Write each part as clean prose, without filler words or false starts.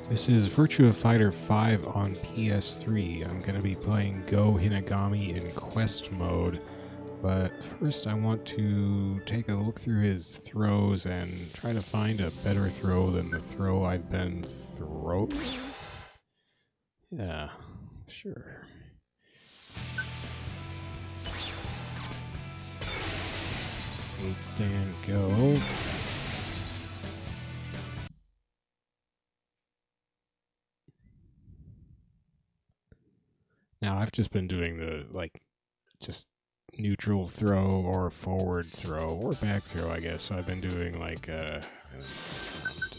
This is Virtua Fighter 5 on PS3. I'm going to be playing Goh Hinogami in Quest Mode, but first I want to take a look through his throws and try to find a better throw than the throw I've been throwing. Yeah, sure. Eight stand go. Now, I've just been doing the, just neutral throw or forward throw or back throw, I guess. So I've been doing, display here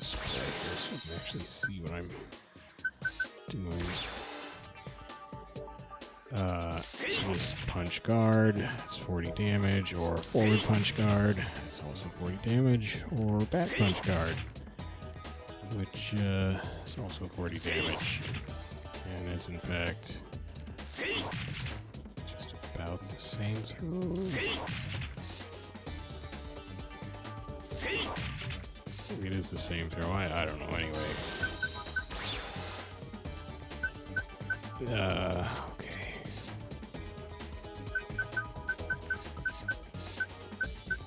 so you can actually see what I'm doing. So this punch guard, that's 40 damage, or forward punch guard, that's also 40 damage, or back punch guard, which is also 40 damage, and is in fact just about the same throw. Maybe it is the same throw, I don't know, anyway. Okay.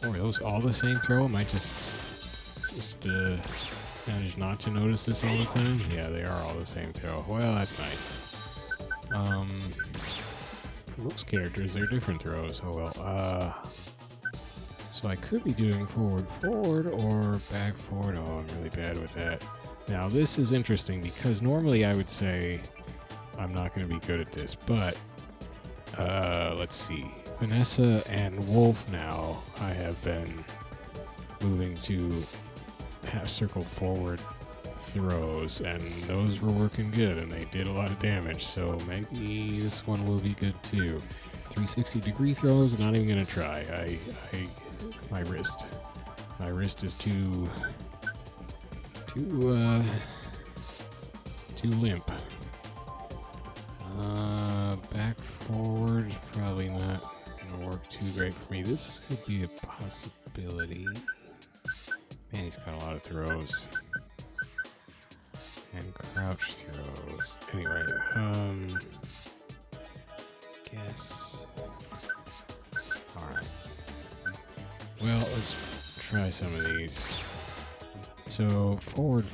Oh, are those all the same throw? Am I just manage not to notice this all the time? Yeah, they are all the same throw. Well, that's nice. For most characters, they're different throws. Oh well. So I could be doing forward or back forward. Oh, I'm really bad with that. Now this is interesting because normally I would say I'm not going to be good at this, but let's see. Vanessa and Wolf now, I have been moving to half circle forward throws, and those were working good, and they did a lot of damage, so maybe this one will be good too. 360-degree throws, not even going to try. My wrist is too limp. Back forward, probably not gonna work too great for me. This could be a possibility. Man, he's got a lot of throws. And crouch throws. Anyway, guess. Alright. Well, let's try some of these. So, forward.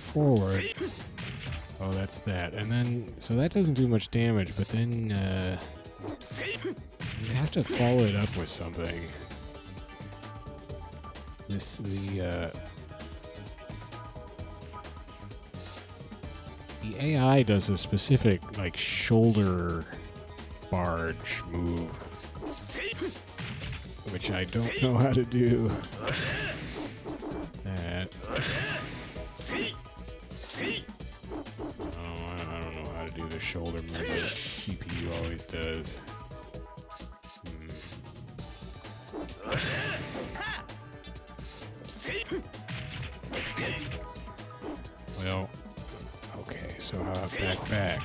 Oh, that's that. And then, so that doesn't do much damage, but then, you have to follow it up with something. The AI does a specific, shoulder barge move, which I don't know how to do. That. I don't know how to do the shoulder move that CPU always does. Well, okay, so how about back?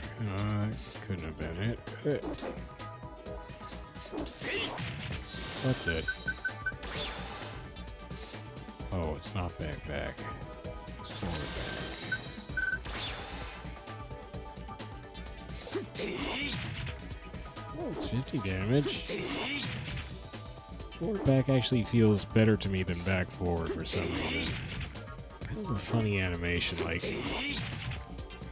Couldn't have been it, could it? What the? Oh, it's not back. It's forward back. Oh, it's 50 damage. Forward back actually feels better to me than back forward for some reason. Kind of a funny animation,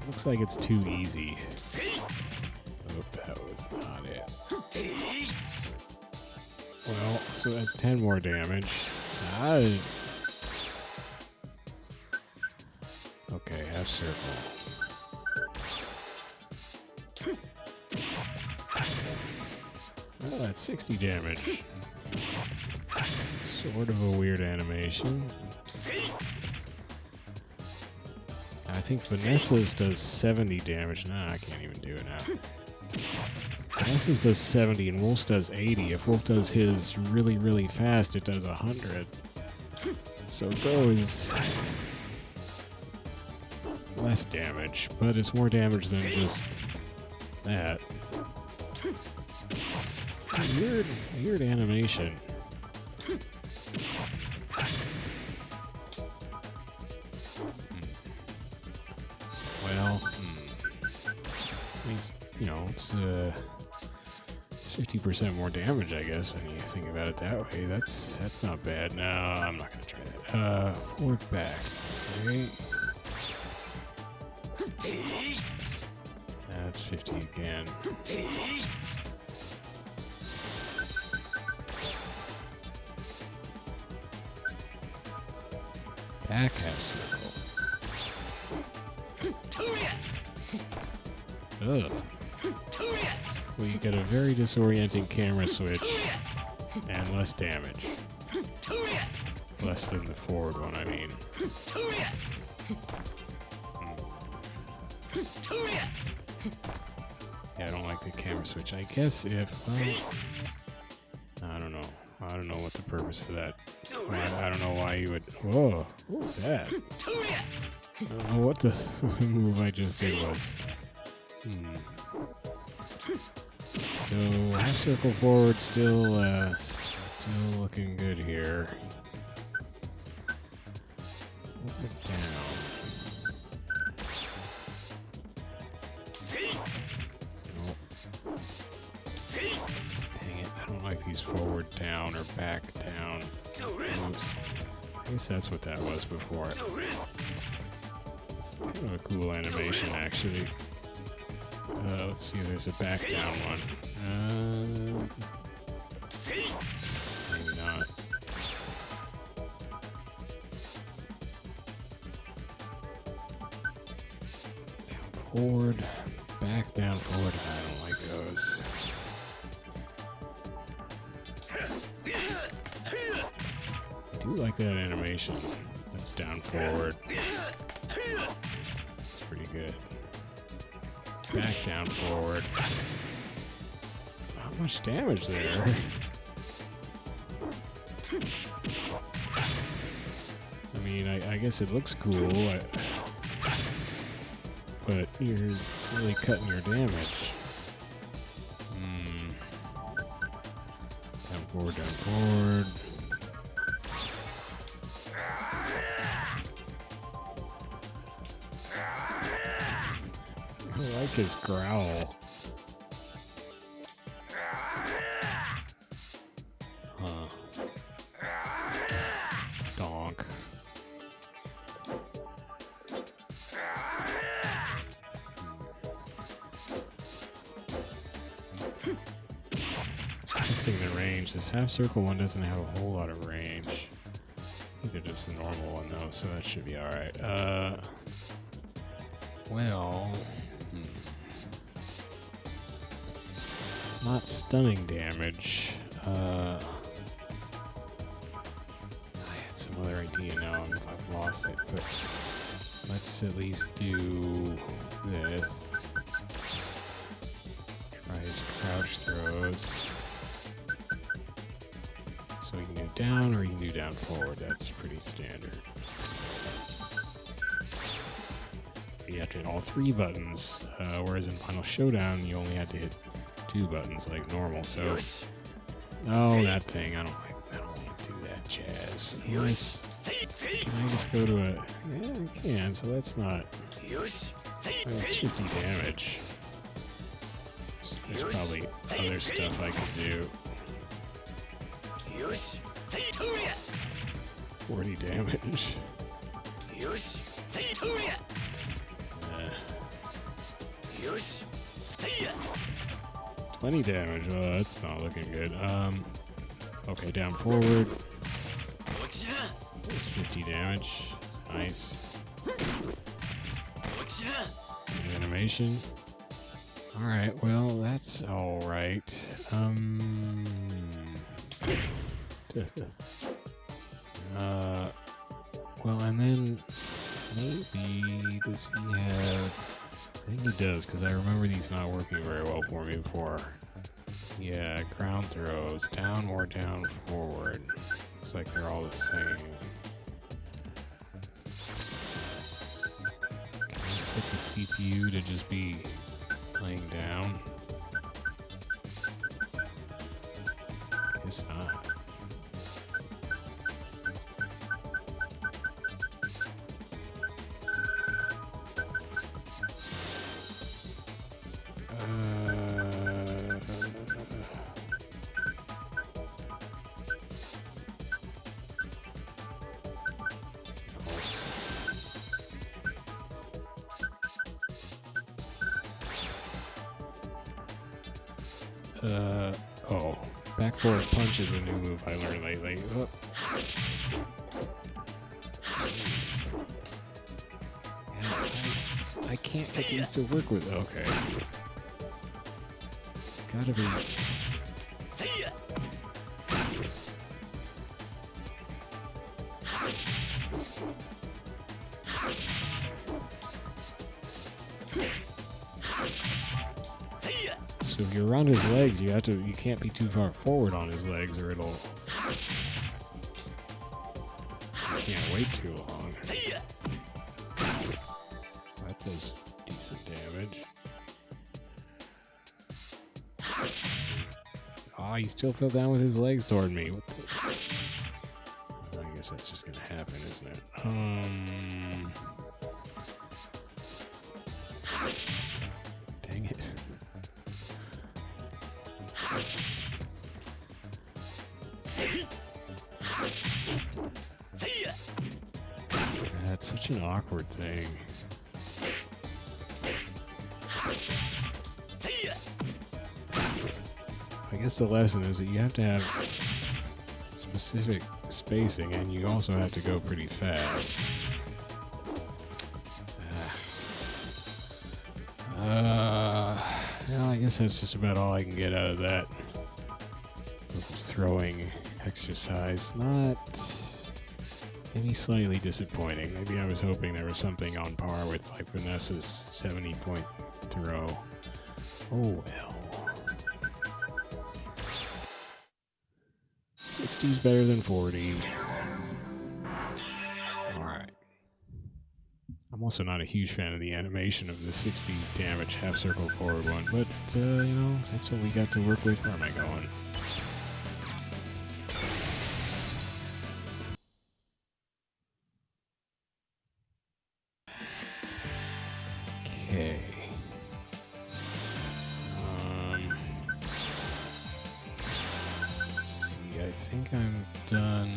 looks like it's too easy. Oh, that was not it. Well, so that's 10 more damage. Okay, half circle. Well, that's 60 damage. Sort of a weird animation. I think Vanessa's does 70 damage. Nah, I can't even do it now. Vanessa's does 70 and Wolf's does 80. If Wolf does his really, really fast, it does 100. So Goh is less damage, but it's more damage than just that. It's a weird animation. Well, you know, it's 50% more damage, I guess, when you think about it that way. That's not bad. No, I'm not gonna try that. Forward back. Okay. That's 50 again. Back half circle. Ugh. Well, you get a very disorienting camera switch and less damage. Less than the forward one, I mean. Yeah, I don't like the camera switch. I guess if... I don't know. I don't know what the purpose of that... I don't know why you would... Whoa! What was that? I don't know what the move I just did was. So, half circle forward, still looking good here. Up and down. Nope. Dang it, I don't like these forward down or back down moves. I guess that's what that was before. It's kind of a cool animation, actually. Let's see if there's a back down one. Maybe not. Down forward, back down forward. I don't like those. I do like that animation. That's down forward. It's pretty good. Back down forward. Not much damage there. I mean, I guess it looks cool, but you're really cutting your damage. Down forward, down forward. I like his growl. Huh. Donk. Testing the range. This half circle one doesn't have a whole lot of range. I think they're just the normal one though, so that should be alright. Well... It's not stunning damage. I had some other idea now, I've lost it, but let's at least do this. Try his crouch throws. So you can do down or you can do down forward, that's pretty standard. You have to hit all 3 buttons, whereas in Final Showdown you only had to hit 2 buttons like normal, so... Oh, that thing, I don't want to do that jazz. Unless... Can I just go to a... Yeah, I can, so that's not... That's 50 damage. There's probably other stuff I could do. 40 damage. 20 damage. Oh, that's not looking good. Okay, down forward. That's 50 damage. That's nice. Good animation. Alright, well, that's alright. Well, and then maybe does he have... I think he does, because I remember these not working very well for me before. Yeah, ground throws. Down or down forward. Looks like they're all the same. Can I set the CPU to just be laying down? Guess not. Oh. Back forward punch is a new move I learned lately. Oh. Yeah, I can't get these to work with. Okay. Gotta be. So if you're around his legs, you can't be too far forward on his legs, or it'll. You can't wait too long. That does decent damage. Oh, he still fell down with his legs toward me. What the? I guess that's just gonna happen, isn't it? Dang it. That's such an awkward thing. I guess the lesson is that you have to have specific spacing, and you also have to go pretty fast. Well, I guess that's just about all I can get out of that throwing exercise. Not maybe slightly disappointing. Maybe I was hoping there was something on par with like Vanessa's 70-point throw. Oh well. 60's better than 40. Alright. I'm also not a huge fan of the animation of the 60 damage half circle forward one, but you know, that's what we got to work with. Where am I going? Okay. Let's see, I think I'm done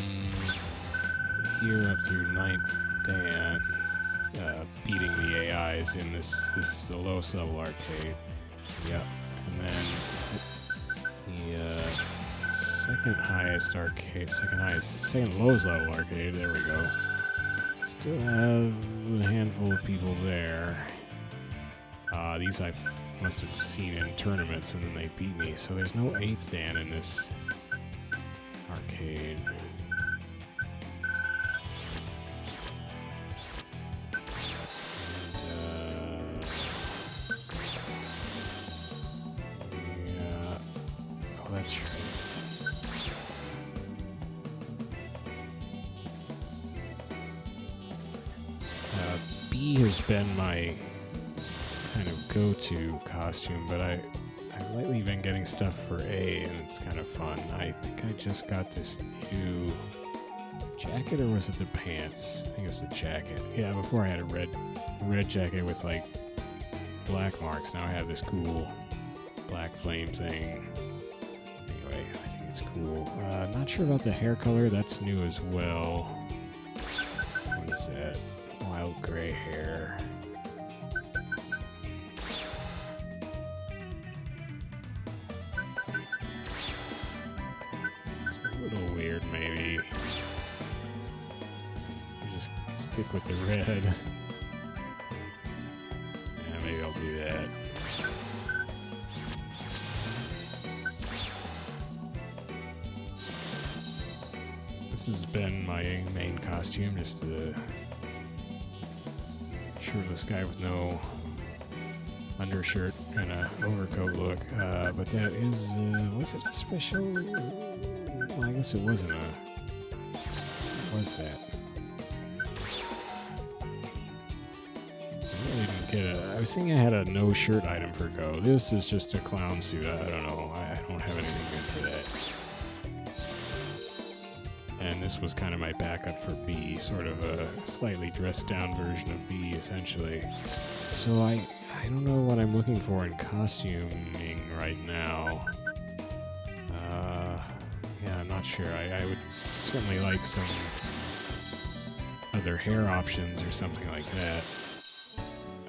here up through 9th Dan. Beating the AIs in this. This is the lowest level arcade. Yep. And then the second lowest level arcade. There we go. Still have a handful of people there. These I must have seen in tournaments, and then they beat me. So there's no 8th Dan in this arcade. That's right. B has been my kind of go-to costume, but I've lately been getting stuff for A, and it's kind of fun. I think I just got this new jacket, or was it the pants? I think it was the jacket. Yeah, before I had a red jacket with like black marks. Now I have this cool black flame thing. Anyway, I think it's cool. Not sure about the hair color. That's new as well. What is that? Wild gray hair. It's a little weird, maybe. Just stick with the red. Yeah, maybe I'll do that. This has been my main costume, just a shirtless guy with no undershirt and a overcoat look. But that is, was it a special? Well, I guess it wasn't a. What was that? I really didn't get I was thinking I had a no shirt item for Goh. This is just a clown suit. I don't know. I don't have anything good for that. And this was kind of my backup for B, sort of a slightly dressed down version of B, essentially. So I don't know what I'm looking for in costuming right now. Yeah, I'm not sure. I would certainly like some other hair options or something like that.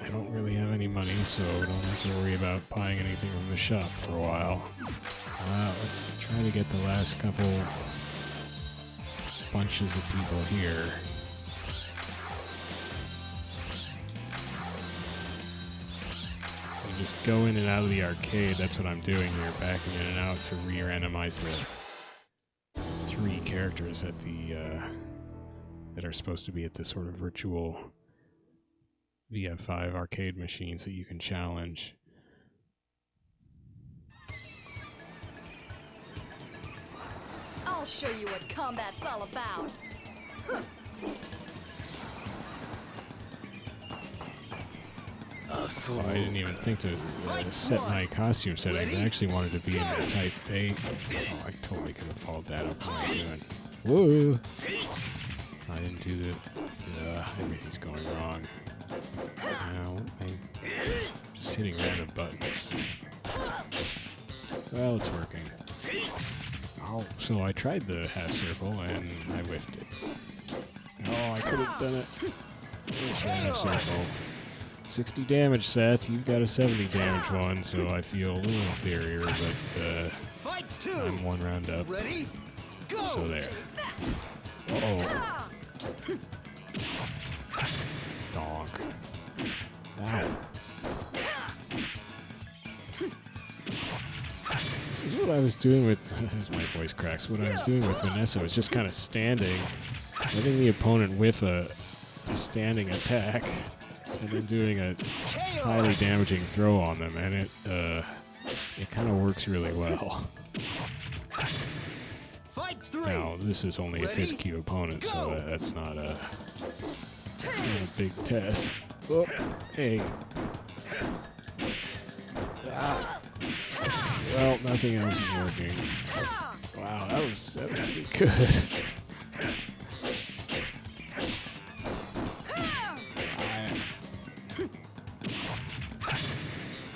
I don't really have any money, so I don't have to worry about buying anything from the shop for a while. Let's try to get the last couple bunches of people here. You just go in and out of the arcade. That's what I'm doing here, backing in and out to re-randomize the 3 characters at the that are supposed to be at the sort of virtual VF5 arcade machines that you can challenge. I'll show you what combat's all about. Oh, I didn't even think to set my costume settings. I actually wanted to be in the type A. Oh, I totally could have followed that up. What am I doing? Whoa! I didn't do the... everything's going wrong. Now, I'm just hitting random buttons. Well, it's working. Oh, so I tried the half circle and I whiffed it. Oh, I could have done it. There's the half circle. 60 damage, Seth. You've got a 70 damage one, so I feel a little inferior, but I'm 1 round up. So there. Uh-oh. Donk. Ow. This is what I was doing with, as my voice cracks, what I was doing with Vanessa was just kind of standing, letting the opponent whiff a standing attack, and then doing a highly damaging throw on them, and it kind of works really well. Now, this is only a 5th Q opponent, so that's not a big test. Oh, hey. Ah. Well, nothing else is working. Wow, that was pretty good.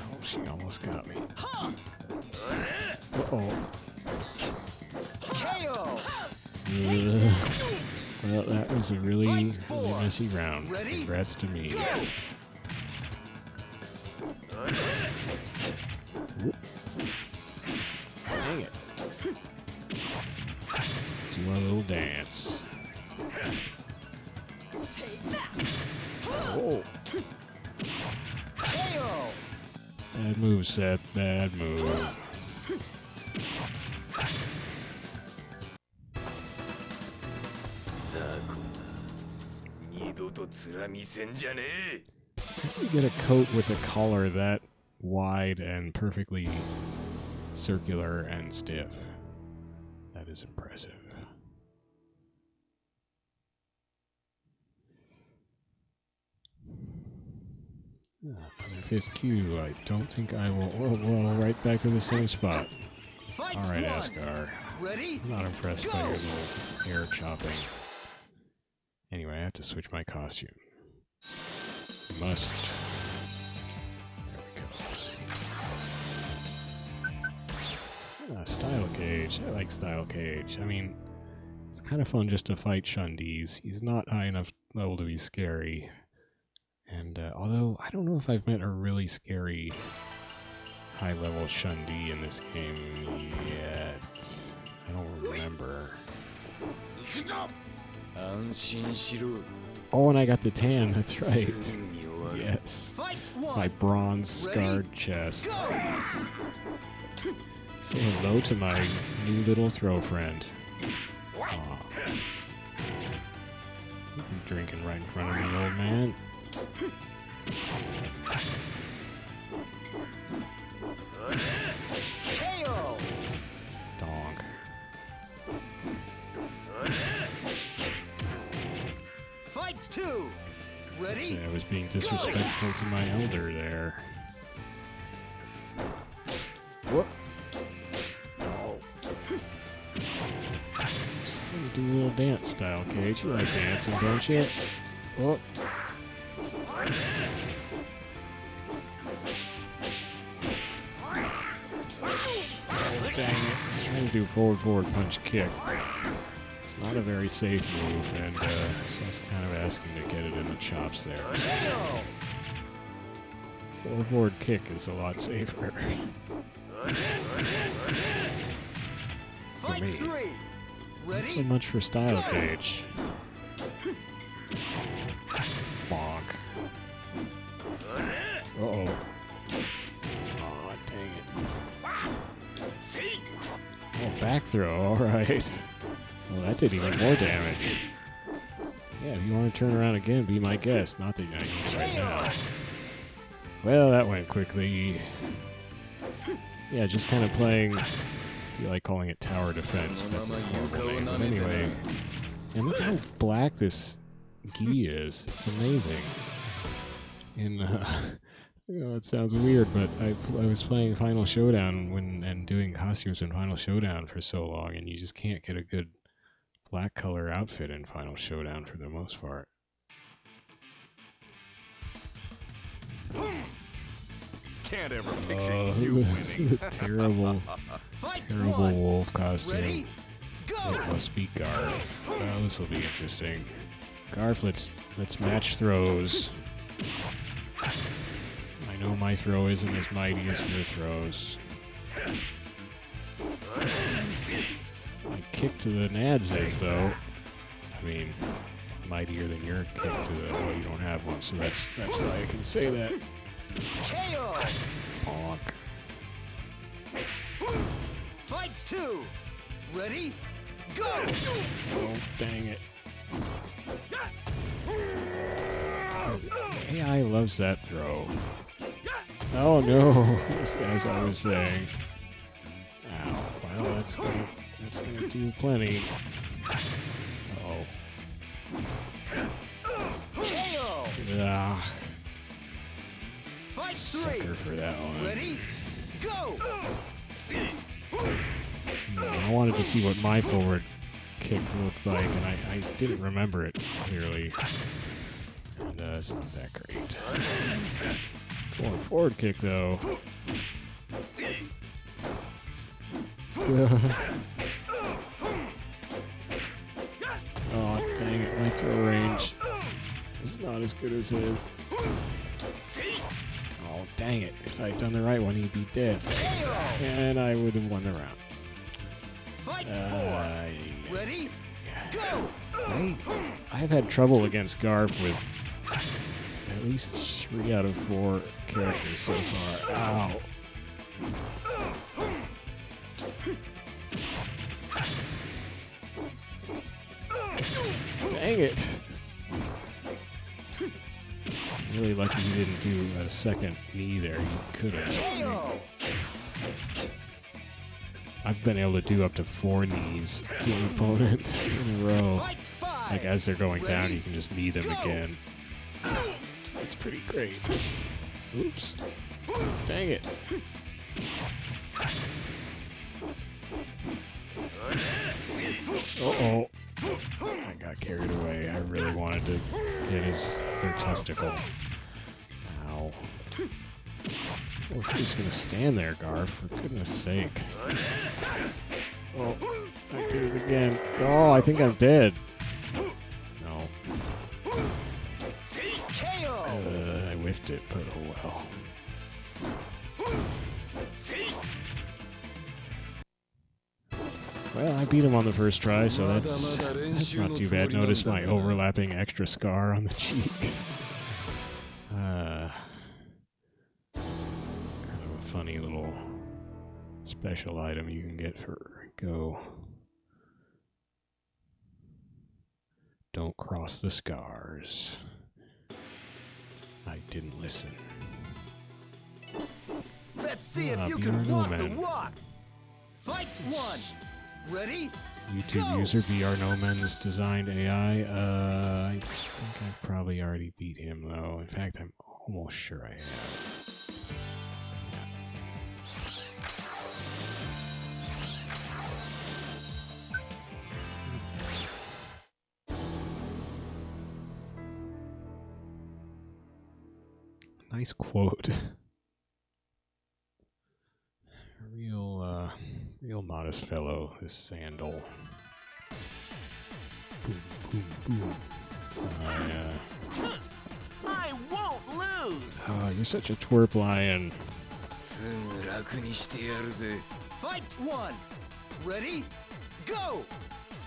Oh, she almost got me. Uh-oh. Well, that was a really messy round. Congrats to me. Whoop. Dang it. Do our little dance. Oh. Bad move, Seth. Bad move. You get a coat with a collar that wide and perfectly circular and stiff. That is impressive. Another 5th Q. I don't think I will. Well, right back to the same spot. Alright, Ascar. I'm not impressed by your little hair chopping. Anyway, I have to switch my costume. Must. There we go. Style Cage. I like Style Cage. I mean, it's kind of fun just to fight Shundees. He's not high enough level to be scary. And although I don't know if I've met a really scary high-level Shundee in this game yet. I don't remember. Oh, and I got the tan, that's right. Yes. My bronze-scarred chest. Say hello to my new little throw friend. Aw. You're drinking right in front of me, old man. Donk. Fight 2. Ready? See, I was being disrespectful to my elder there. Whoop. Oh. Just gonna do a little dance style, Cage. You like dancing, don't you? Whoop. Oh, dang it. I was trying to do forward punch kick. It's not a very safe move, and so I was kind of asking to get it in the chops there. Forward kick is a lot safer. For Fight me. 3. Not so Ready? much for style Go! cage. Bonk. Uh-oh. Aw, dang it. Oh, back throw, alright. Well, that did even more damage. Yeah, if you want to turn around again, be my guest. Not that I need it right now. Well, that went quickly. Yeah, just kind of playing... I feel like calling it tower defense. That's a horrible name. But anyway... And look how black this gi is. It's amazing. And, you know, it sounds weird, but I was playing Final Showdown and doing costumes in Final Showdown for so long, and you just can't get a good black color outfit in Final Showdown for the most part. Can't ever picture you winning. The terrible, Fight terrible 1. wolf costume. Ready? Go! It must be Garf. Well, this will be interesting. Garf, let's match throws. I know my throw isn't as mighty as your throws. My kick to the nads is, though. I mean, mightier than your kick to the... Well, you don't have one, so that's why I can say that. KO! Bonk. Fight 2. Ready? Go! Oh, dang it. AI loves that throw. Oh no, as I was saying. Ow. Well, that's gonna do plenty. Uh-oh. KO! Ah, Fight 3. sucker for that one. Ready? Go! I wanted to see what my forward kick looked like, and I didn't remember it clearly. And it's not that great. Forward kick, though. Oh, dang it. My throw range is not as good as his. Oh, dang it. If I'd done the right one, he'd be dead. And I would have won the round. Fight 4. Ready? Go! I've had trouble against Garf with at least 3 out of 4 characters so far. Ow. Dang it. Really lucky he didn't do a second knee there. He could have. KO! I've been able to do up to 4 knees to an opponent in a row. Fight 5. Like as they're going down, Ready? you can just knee them Go! again. That's pretty great. Oops. Dang it. Uh-oh. I got carried away. I really wanted to hit their testicle. Ow. Oh, who's gonna stand there, Garf? For goodness sake. Oh, I did it again. Oh, I think I'm dead. No. KO! I whiffed it, but oh well. Well, I beat him on the first try, so that's not too bad. Notice my overlapping extra scar on the cheek. Kind of a funny little special item you can get for Goh. Don't cross the scars. I didn't listen. Let's see if you VR can walk the Nomad. walk. Fight 1. Ready? YouTube Go! user VR Noman's designed AI. I think I've probably already beat him though. In fact, I'm almost sure I have. Nice quote. Real modest fellow, this Sandal. Boom, boom, boom. I won't lose. you're such a twerp lion. Fight one. Ready? Go!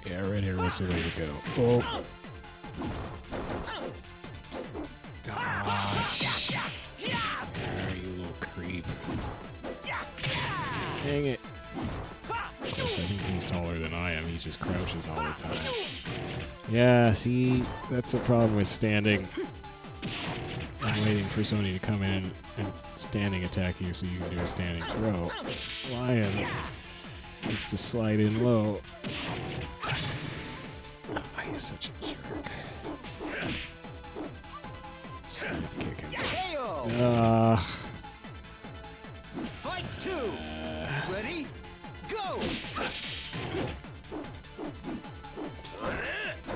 Yeah, right here was the way to go. Oh. Gosh. There, you little creep. Dang it. Of course, I think he's taller than I am. He just crouches all the time. Yeah, see, that's the problem with standing. I'm waiting for somebody to come in and standing attack you so you can do a standing throw. Lion needs to slide in low. Oh, he's such a jerk. Snap kicking. Fight two. Ready? Go!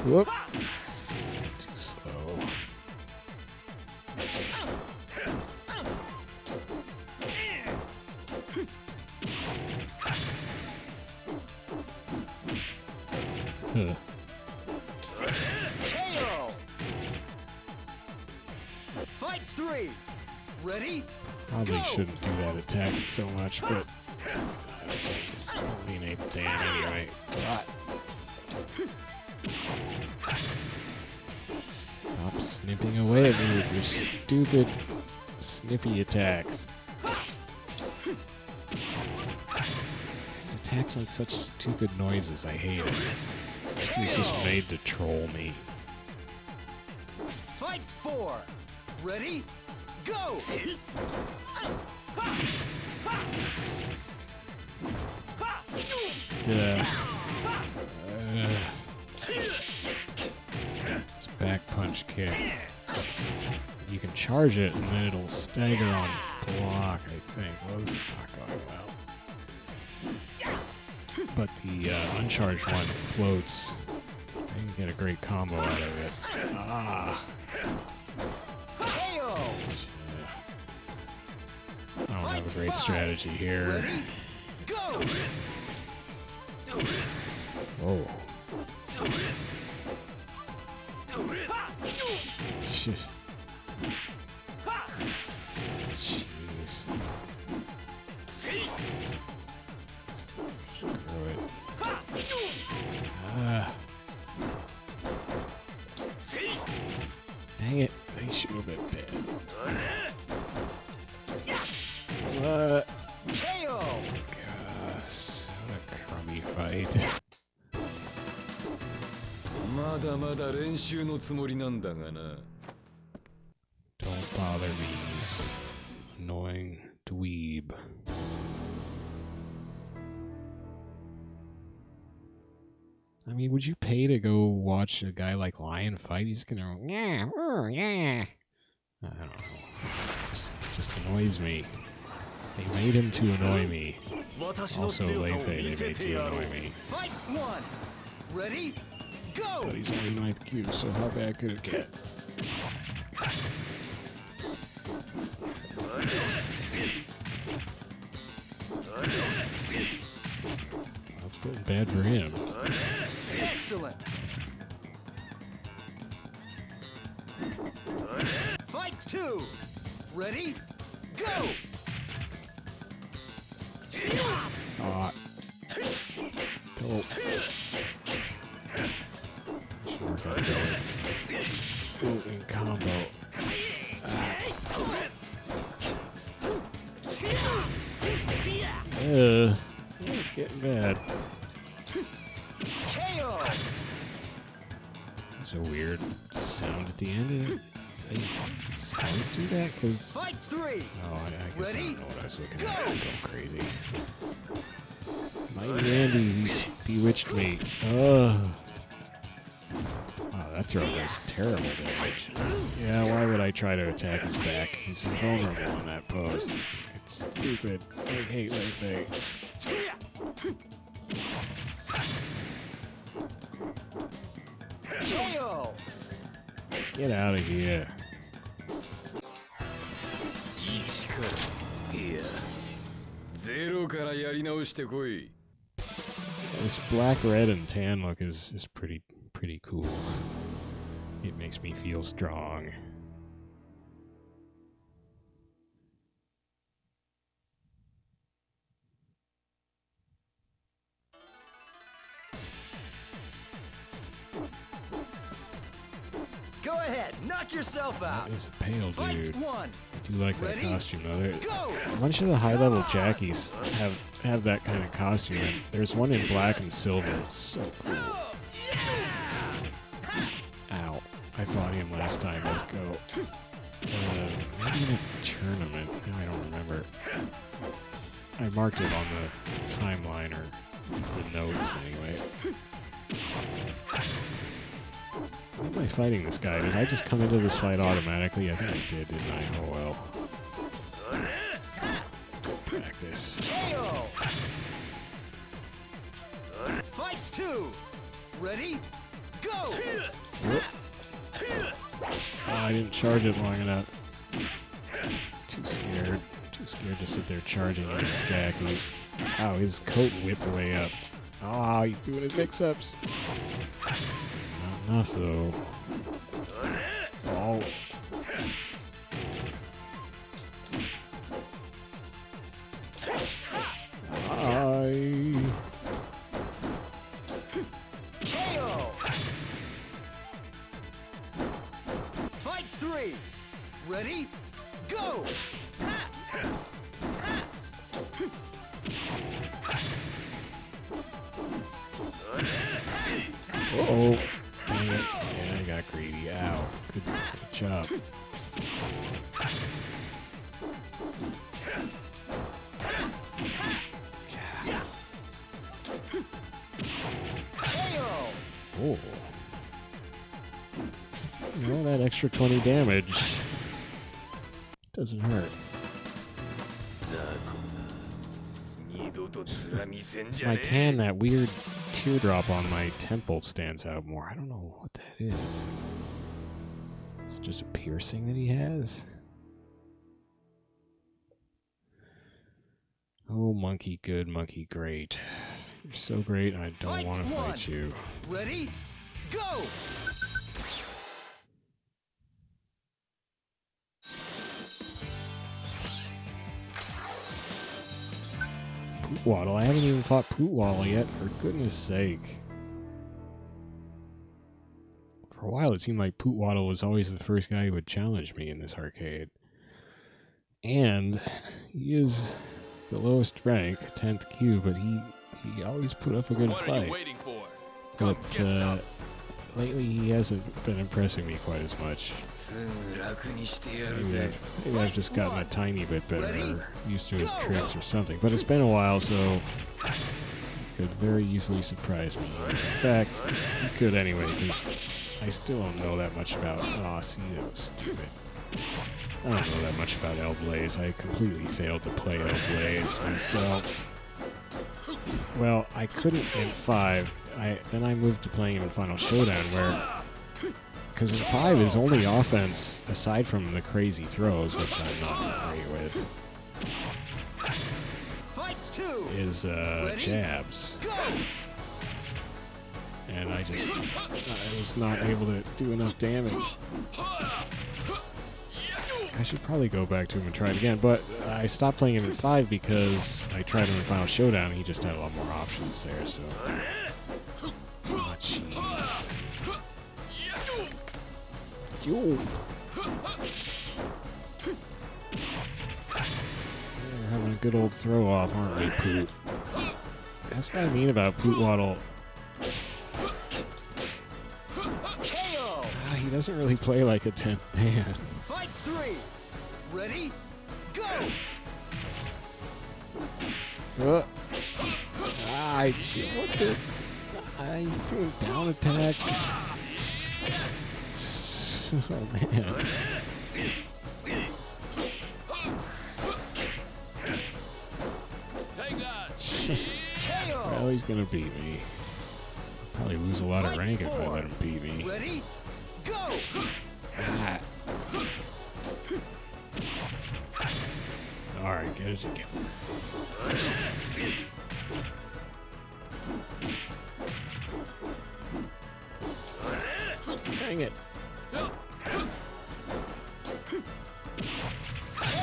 Whoop. Too slow. Huh. KO! Fight three. Ready? Probably shouldn't do that attack so much, but he's only an 8th Dan anyway. Stop snipping away at me with your stupid snippy attacks. His attacks make such stupid noises, I hate it. It's like he's just made to troll me. Fight four. Ready? Go! It's a back punch kick. You can charge it and then it'll stagger on block, I think. Well, this is not going well. But the uncharged one floats. I can get a great combo out of it. Ah! I don't have a great strategy here. Go! Whoa. Shit. Jeez. Screw it. Dang it. They should have been dead. What? KO! Gosh, what a crummy fight. Don't bother me, you annoying dweeb. I mean, would you pay to go watch a guy like Lion fight? He's gonna, yeah. I don't know. Just annoys me. They made him to annoy me. Also, Leifei they made to annoy me. Fight one. Ready? Go! But he's only 9th Q, so how bad could it get? That's pretty bad for him. Excellent. Fight two. Ready? Go! Ah. Dope. Should work out better. Floating combo. It's getting bad. KO! There's a weird sound at the end of it. Sounds do that? Cause Fight three. oh, I guess I Ready? don't know what I was looking at. I'm going crazy. Mighty Andy, he's bewitched me. Wow, that throw does terrible damage. Yeah, why would I try to attack his back? He's invulnerable in that pose. It's stupid. I hate Leifei. KO! Get out of here. This black, red, and tan look is pretty cool. It makes me feel strong. Knock yourself out. That is a pale Fight dude. one. I do like that Ready? costume though. Go. A bunch of the high-level jackies have that kind of costume. And there's one in black and silver. It's so cool. Ow. I fought him last time. Let's go. Maybe in a tournament. I don't remember. I marked it on the timeline or the notes anyway. Why am I fighting this guy? Did I just come into this fight automatically? I think I did, didn't I? Oh well. Practice. KO. Fight two. Ready? Go. Whoop. I didn't charge it long enough. Too scared. Too scared to sit there charging against Jackie. Ow, his coat whipped the way up. Ah, he's doing his mix-ups. Not enough, though. Oh. KO. Fight three. Ready? Go. Uh-oh. Dang it. Yeah, I got greedy. Ow. Good job. KO. Oh. You know, that extra 20 damage doesn't hurt. It's my tan, that weird teardrop on my temple stands out more. I don't know what that is. It's just a piercing that he has. Oh, monkey good, monkey great. You're so great, I don't want to fight you. Ready? Go. Pootwaddle. I haven't even fought Pootwaddle yet, for goodness sake. For a while, it seemed like Pootwaddle was always the first guy who would challenge me in this arcade. And he is the lowest rank, 10th Q, but he always put up a good What are fight. you waiting for? But lately, he hasn't been impressing me quite as much. Maybe I've just gotten a tiny bit better, or used to his tricks or something. But it's been a while, so he could very easily surprise me. In fact, he could anyway, because I still don't know that much about... Aw, see, that was stupid. I don't know that much about El Blaze. I completely failed to play El Blaze myself. Well, I couldn't in 5. Then I moved to playing him in Final Showdown, where... Because in 5, his only offense, aside from the crazy throws, which I'm not great with, is jabs. And I was not able to do enough damage. I should probably go back to him and try it again, but I stopped playing him in 5 because I tried him in Final Showdown and he just had a lot more options there, so... Oh, jeez. Yo! We're having a good old throw-off, aren't we, Poot? That's what I mean about Pootwaddle. He doesn't really play like a 10th Dan. Fight 3. Ready? Go. What the? He's doing down attacks. Oh man. Well, he's gonna beat me. Probably lose a lot of rank if I let him beat me. Ready? Go. Ah. Alright, get it together. Dang it.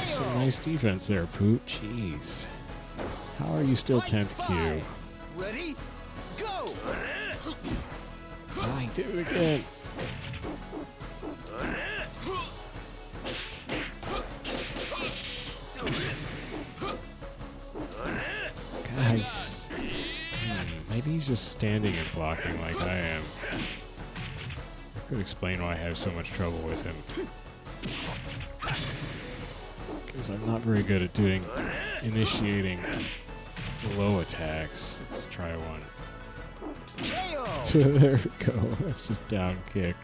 Some nice defense there, Poot. Jeez. How are you still 10th Q? Ready? Go. Die, do it again. if he's just standing and blocking like I am, I could explain why I have so much trouble with him. Because I'm not very good at initiating low attacks. Let's try one. So there we go. That's just down kick.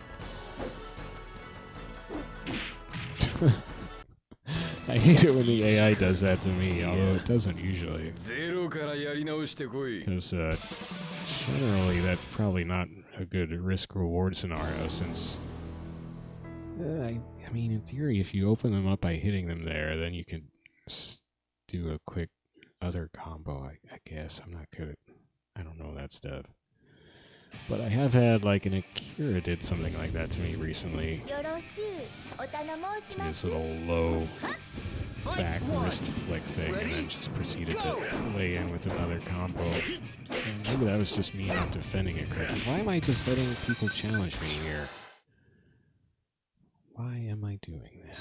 I hate it when the AI does that to me, although it doesn't usually. Because generally that's probably not a good risk-reward scenario, since I mean, in theory, if you open them up by hitting them there, then you can do a quick other combo, I guess. I'm not good at... I don't know that stuff. But I have had, like, an Akira did something like that to me recently. This little low back wrist flick thing, and then just proceeded to lay in with another combo. And maybe that was just me not defending it correctly. Why am I just letting people challenge me here? Why am I doing that?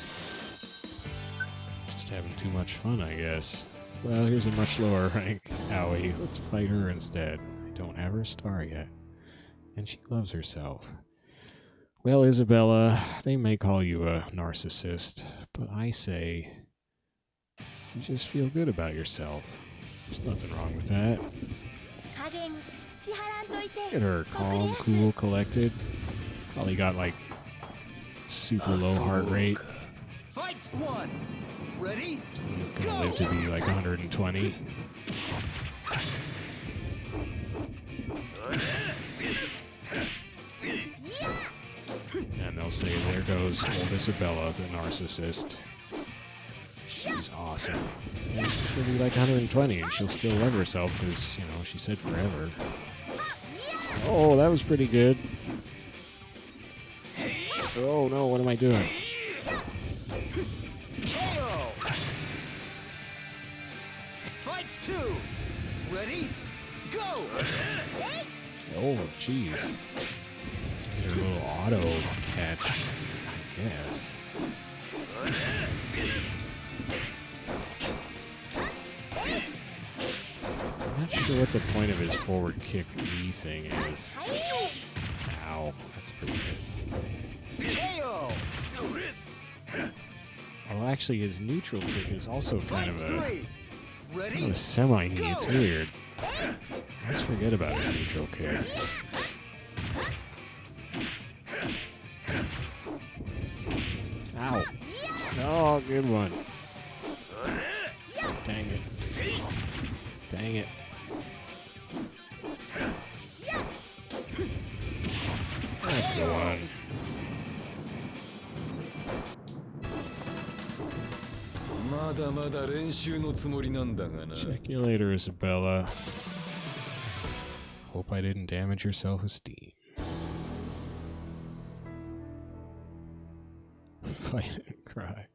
Just having too much fun, I guess. Well, here's a much lower rank Owie. Let's fight her instead. I don't have her star yet. And she loves herself. Well, Isabella, they may call you a narcissist, but I say you just feel good about yourself. There's nothing wrong with that. Look at her, calm, cool, collected. Probably got like super low heart rate. Fight one. Ready? Gonna live to be like 120. And they'll say, there goes old Isabella, the narcissist. She's awesome. And she'll be like 120 and she'll still love herself because, you know, she said forever. Oh, that was pretty good. Oh no, what am I doing? Fight two. Ready? Go. Oh, jeez. A little auto catch, I guess. I'm not sure what the point of his forward kick knee thing is. Ow, that's pretty good. Well, actually, his neutral kick is also kind of a semi-knee. It's weird. Let's forget about his neutral kick. Ow. Oh, good one. Dang it. Dang it. That's the one. Check you later, Isabella. Hope I didn't damage your self-esteem. Fight and cry.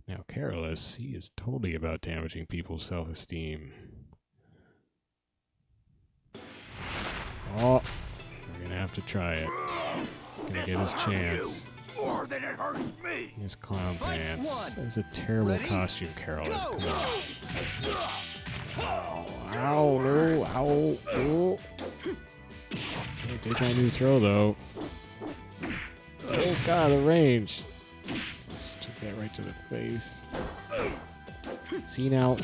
Now, Careless, he is totally about damaging people's self-esteem. Oh, we're gonna have to try it. He's gonna get his chance. More than it hurts me. His clown pants. That's a terrible costume, Careless. Come on. Ow, ow, no, ow, oh. Can't take my new throw, though. Oh, God, the range. Just took that right to the face. See, now,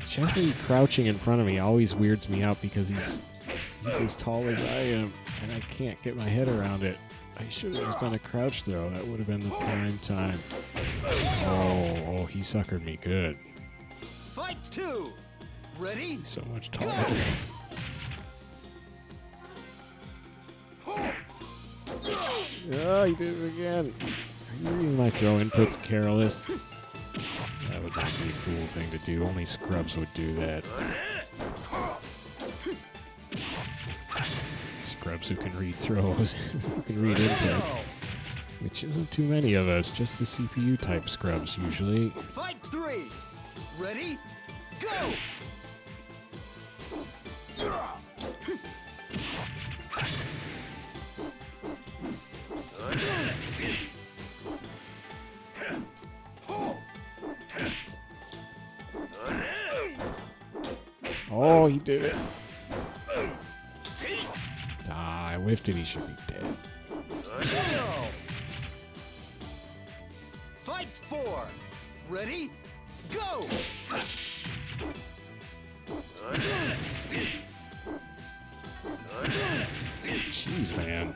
Jeffrey crouching in front of me always weirds me out because he's as tall as I am, and I can't get my head around it. I should have just done a crouch throw. That would have been the prime time. Oh, he suckered me good. Fight two. Ready? He's so much taller. Oh, he did it again. Are you reading my throw inputs, Careless? That would not be a cool thing to do. Only scrubs would do that. Scrubs who can read throws, who can read input. Which isn't too many of us, just the CPU type scrubs usually. Fight three. Ready? Go! Oh, he did it. whiffed it, he should be dead. KO. Fight 4. Ready? Go. Jeez, man.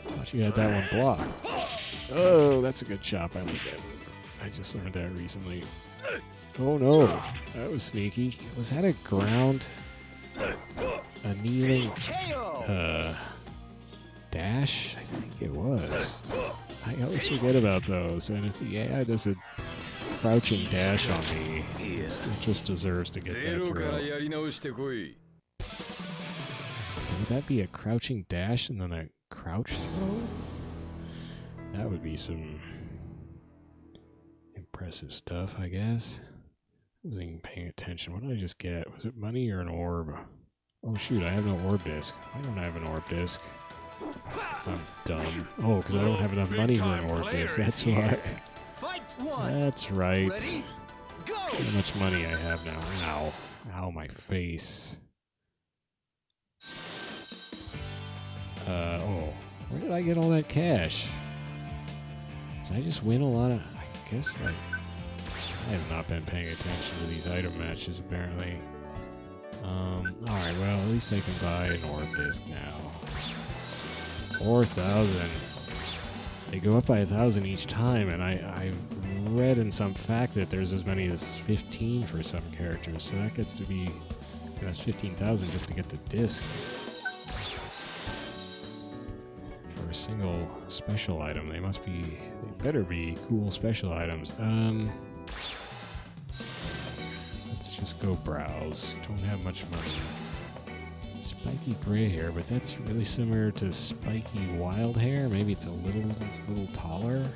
Thought you had that one blocked. Oh, that's a good chop. I like that. I just learned that recently. Oh no, that was sneaky. Was that a ground? A kneeling dash? I think it was. I always forget about those. And if the AI does a crouching dash on me, it just deserves to get that throw. Would that be a crouching dash and then a crouch throw? That would be some impressive stuff, I guess. I wasn't even paying attention. What did I just get? Was it money or an orb? Oh shoot, I have no orb disc. Why don't I have an orb disc? 'Cause I'm dumb. Oh, because I don't have enough money for an orb disc. That's why. That's right. How much money I have now. Ow. Ow, my face. Oh. Where did I get all that cash? Did I just win a lot of... I guess I have not been paying attention to these item matches, apparently. Alright, well, at least I can buy an orb disc now. 4,000. They go up by 1,000 each time, and I've read in some fact that there's as many as 15 for some characters, so that gets to be... That's 15,000 just to get the disc. For a single special item, they better be cool special items. Let's just go browse. Don't have much money. Spiky gray hair, but that's really similar to spiky wild hair. Maybe it's a little taller.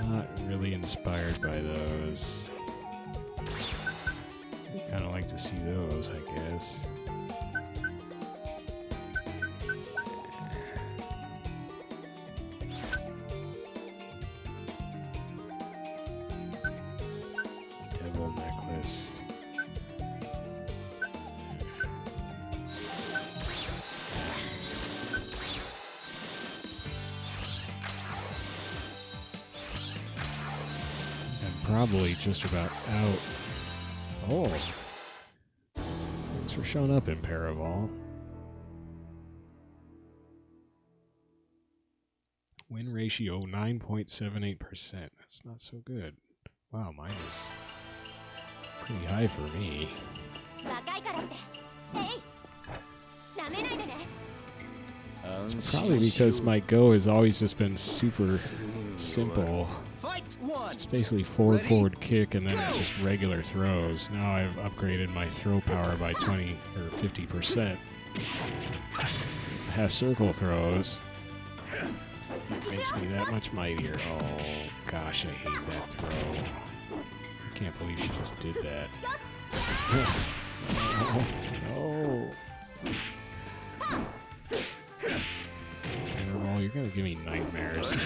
Not really inspired by those. Kind of like to see those, I guess. Devil necklace. I'm probably just about out. Oh. Thanks for showing up, Imperaval. Win ratio 9.78%. That's not so good. Wow, mine is pretty high for me. It's probably because my Go has always just been super simple. It's basically forward kick and then just regular throws. Now I've upgraded my throw power by 20 or 50%. Half circle throws. It makes me that much mightier. Oh gosh, I hate that throw. I can't believe she just did that. No. Well, you're gonna give me nightmares.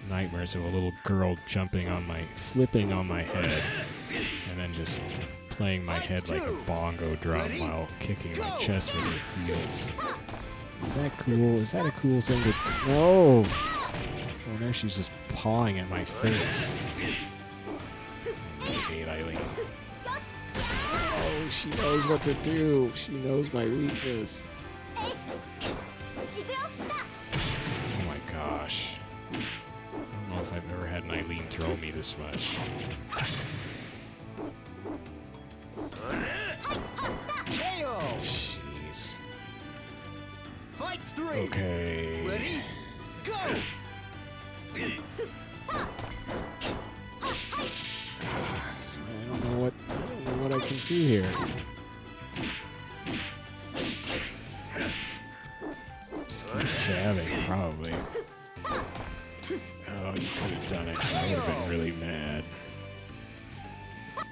Nightmares of a little girl flipping on my head, and then just playing my head like a bongo drum while kicking my chest with her heels. Is that cool? Is that a cool thing to... No! Oh, now she's just pawing at my face. I hate Eileen. Oh, she knows what to do. She knows my weakness. Oh my gosh. I don't know if I've ever had an Eileen throw me this much. Jeez. Fight 3. Okay. Ready? Go. I don't know what I can do here. Just keep jabbing, probably. Oh, you could have done it. I would have been really mad.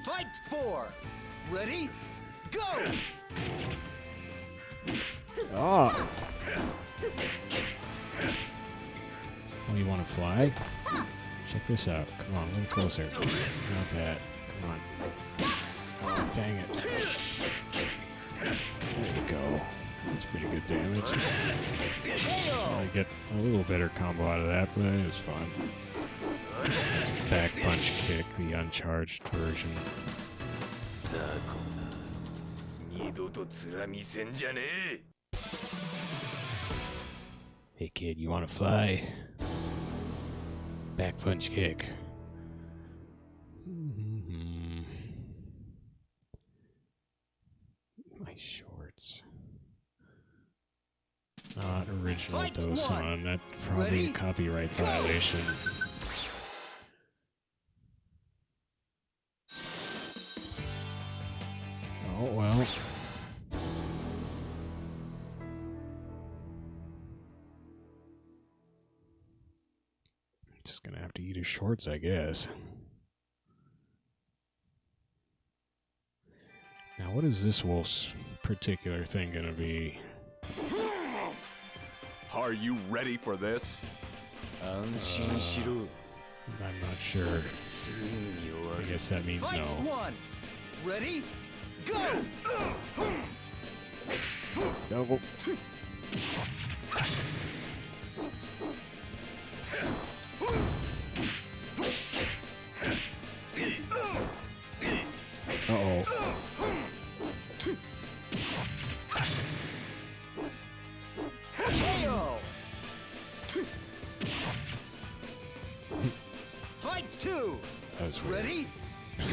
Fight 4. Ready? Go. Oh! Oh, you want to fly? Check this out. Come on, a little closer. Not that. Come on. Oh, dang it. There you go. That's pretty good damage. I get a little better combo out of that, but it was fun. It's back punch kick, the uncharged version. Hey kid, you wanna fly? Back punch kick. My shorts. Not original Dosan. That's probably a copyright violation. Oh well. Just gonna have to eat his shorts, I guess. Now, what is this wolf's particular thing gonna be? Are you ready for this? I'm not sure. I guess that means Fight no. one. Ready? Go! Double. Uh-oh. KO! Fight two. That was weird. Ready?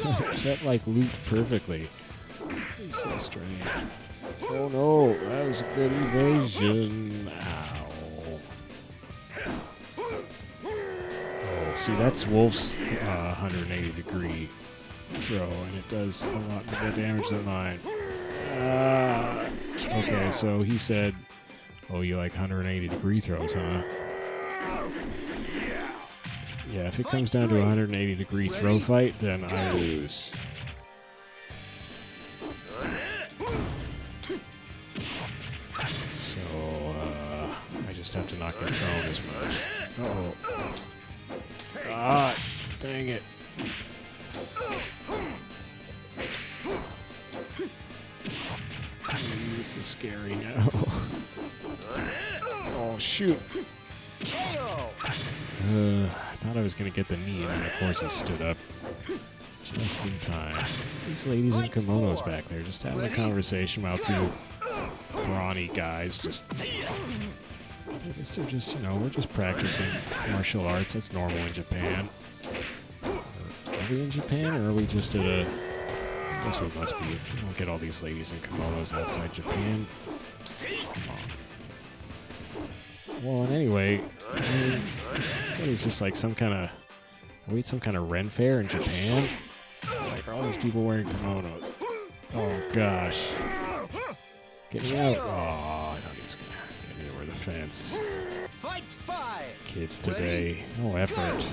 Go! That like looped perfectly. It's so strange. Oh no, that was a good evasion. Ow. Oh, see, that's Wolf's 180 degree throw, and it does a lot more damage than mine. Okay, so he said, oh, you like 180 degree throws, huh? Yeah, if it comes down to a 180 degree throw fight, then I lose. So, I just have to not get thrown as much. Uh-oh. Ah, dang it. This is scary now. Oh, shoot. I thought I was going to get the knee, and then of course he stood up just in time. These ladies in kimonos back there just having a conversation while two brawny guys just... I guess they're just, you know, we're just practicing martial arts. That's normal in Japan. Are we in Japan, or are we just at a... I guess we must be. We don't get all these ladies in kimonos outside Japan. Well, and anyway, I mean, what is this, like some kind of... Are we at some kind of Ren fair in Japan? Like, are all these people wearing kimonos? Oh, gosh. Get me out. Oh, I thought he was going to get me over the fence. Fight five. Kids today. No effort.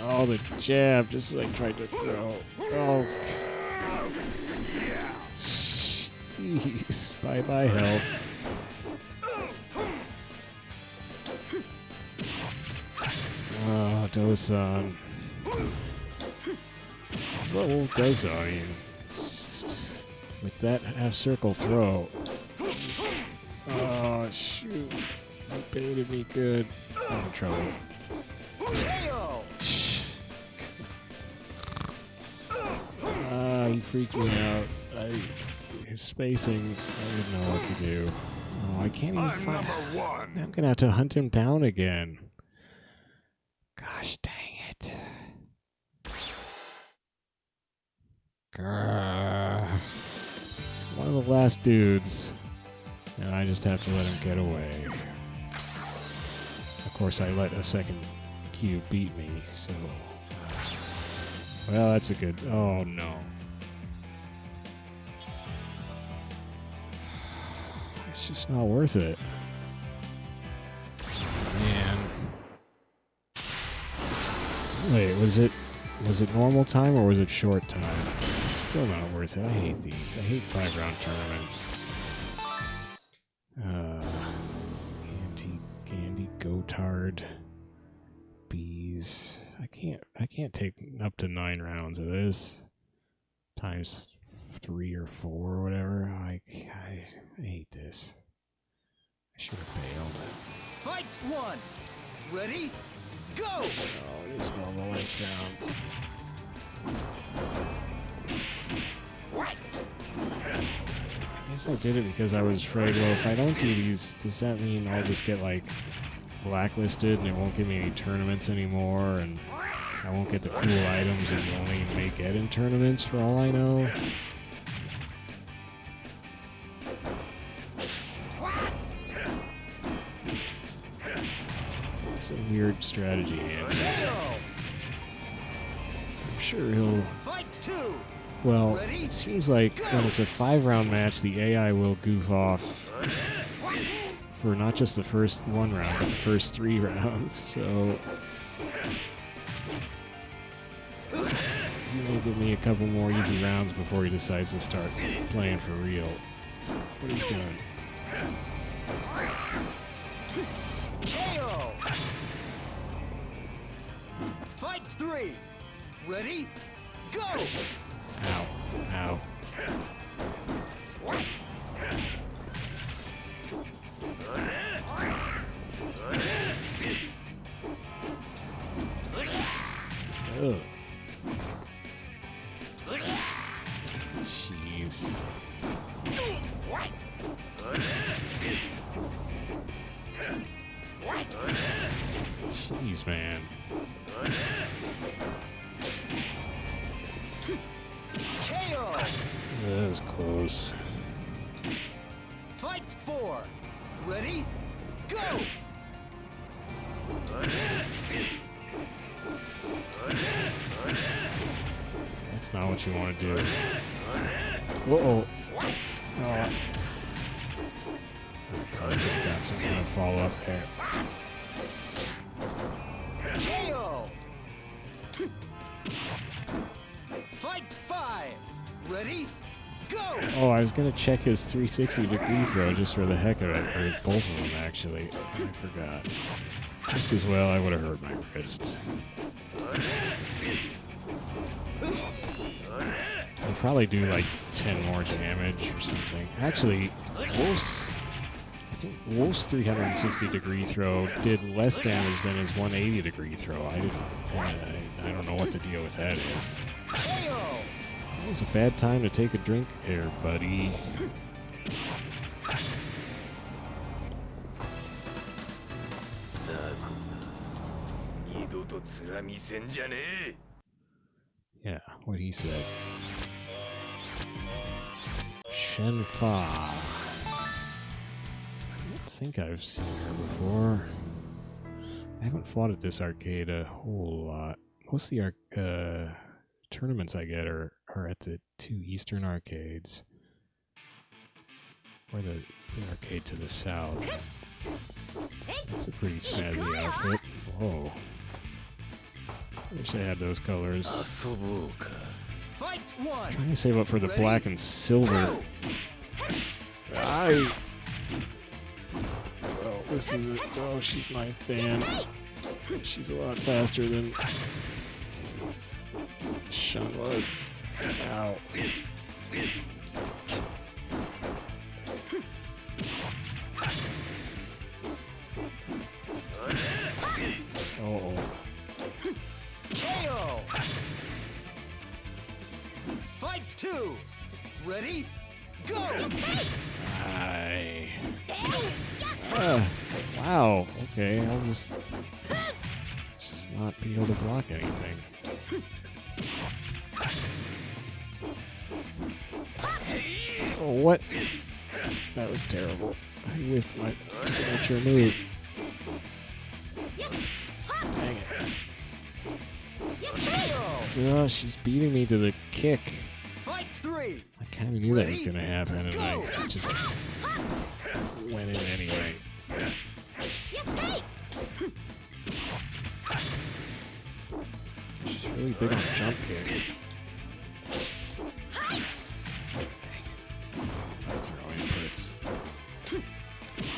Oh, the jab, just like tried to throw. Oh. Jeez. Bye-bye health. Oh, Dosan. What will Dosan? I mean, just with that half-circle throw. Oh, shoot. That baited me good. I'm in trouble. He freaked me out. His spacing, I didn't know what to do. Oh, I can't even find... I'm gonna have to hunt him down again. Gosh dang it. Grr. He's one of the last dudes. And I just have to let him get away. Of course, I let a second cube beat me, so... well, that's a good... oh, no. It's just not worth it. Man. Wait, was it normal time or was it short time? It's still not worth it. I hate these. I hate 5-round tournaments. Candy Gotard. these. I can't take up to 9 rounds of this times 3 or 4 or whatever. I hate this. I should have bailed. Fight 1. Ready? Go! Oh, just normal length rounds. I guess I did it because I was afraid, well, if I don't do these, does that mean I'll just get, like, blacklisted and it won't give me any tournaments anymore, and I won't get the cool items that you only may get in tournaments for all I know? It's a weird strategy, and I'm sure he'll... Fight 2. Well, it seems like when it's a 5-round match, the AI will goof off for not just the first 1 round, but the first 3 rounds, so... He may give me a couple more easy rounds before he decides to start playing for real. What are you doing? KO! Fight 3. Ready? Go! Ow. Ow. Ugh. Jeez. Jeez, man. KO! That was close. Fight 4. Ready? Go! That's not what you want to do. Uh-oh. Oh. Probably got some kind of follow-up there. KO! Fight 5. Ready? Go! Oh, I was going to check his 360-degree throw just for the heck of it. Or both of them, actually. I forgot. Just as well, I would have hurt my wrist. I'll probably do like 10 more damage or something. Actually, Wolf's 360-degree throw did less damage than his 180-degree throw. I don't know what the deal with that is. It was a bad time to take a drink there, buddy. Yeah, what he said. Shenfa. I don't think I've seen her before. I haven't fought at this arcade a whole lot. Most of the tournaments I get are at the 2 eastern arcades. Or the arcade to the south. That's a pretty snazzy outfit. Whoa. I wish I had those colors. Fight 1. Trying to save up for the black and silver. Oh, this is it. Oh, she's 9th Dan. She's a lot faster than Shun was. Ow. Oh. KO! Fight 2. Ready? Go! Wow. Okay, I'll just not be able to block anything. Oh, what? That was terrible. I whiffed my signature move. Dang it. Oh, she's beating me to the kick. Fight 3. I kind of knew that was going to happen, and I just went in anyway. She's really big on jump kicks. Dang it. That's her inputs.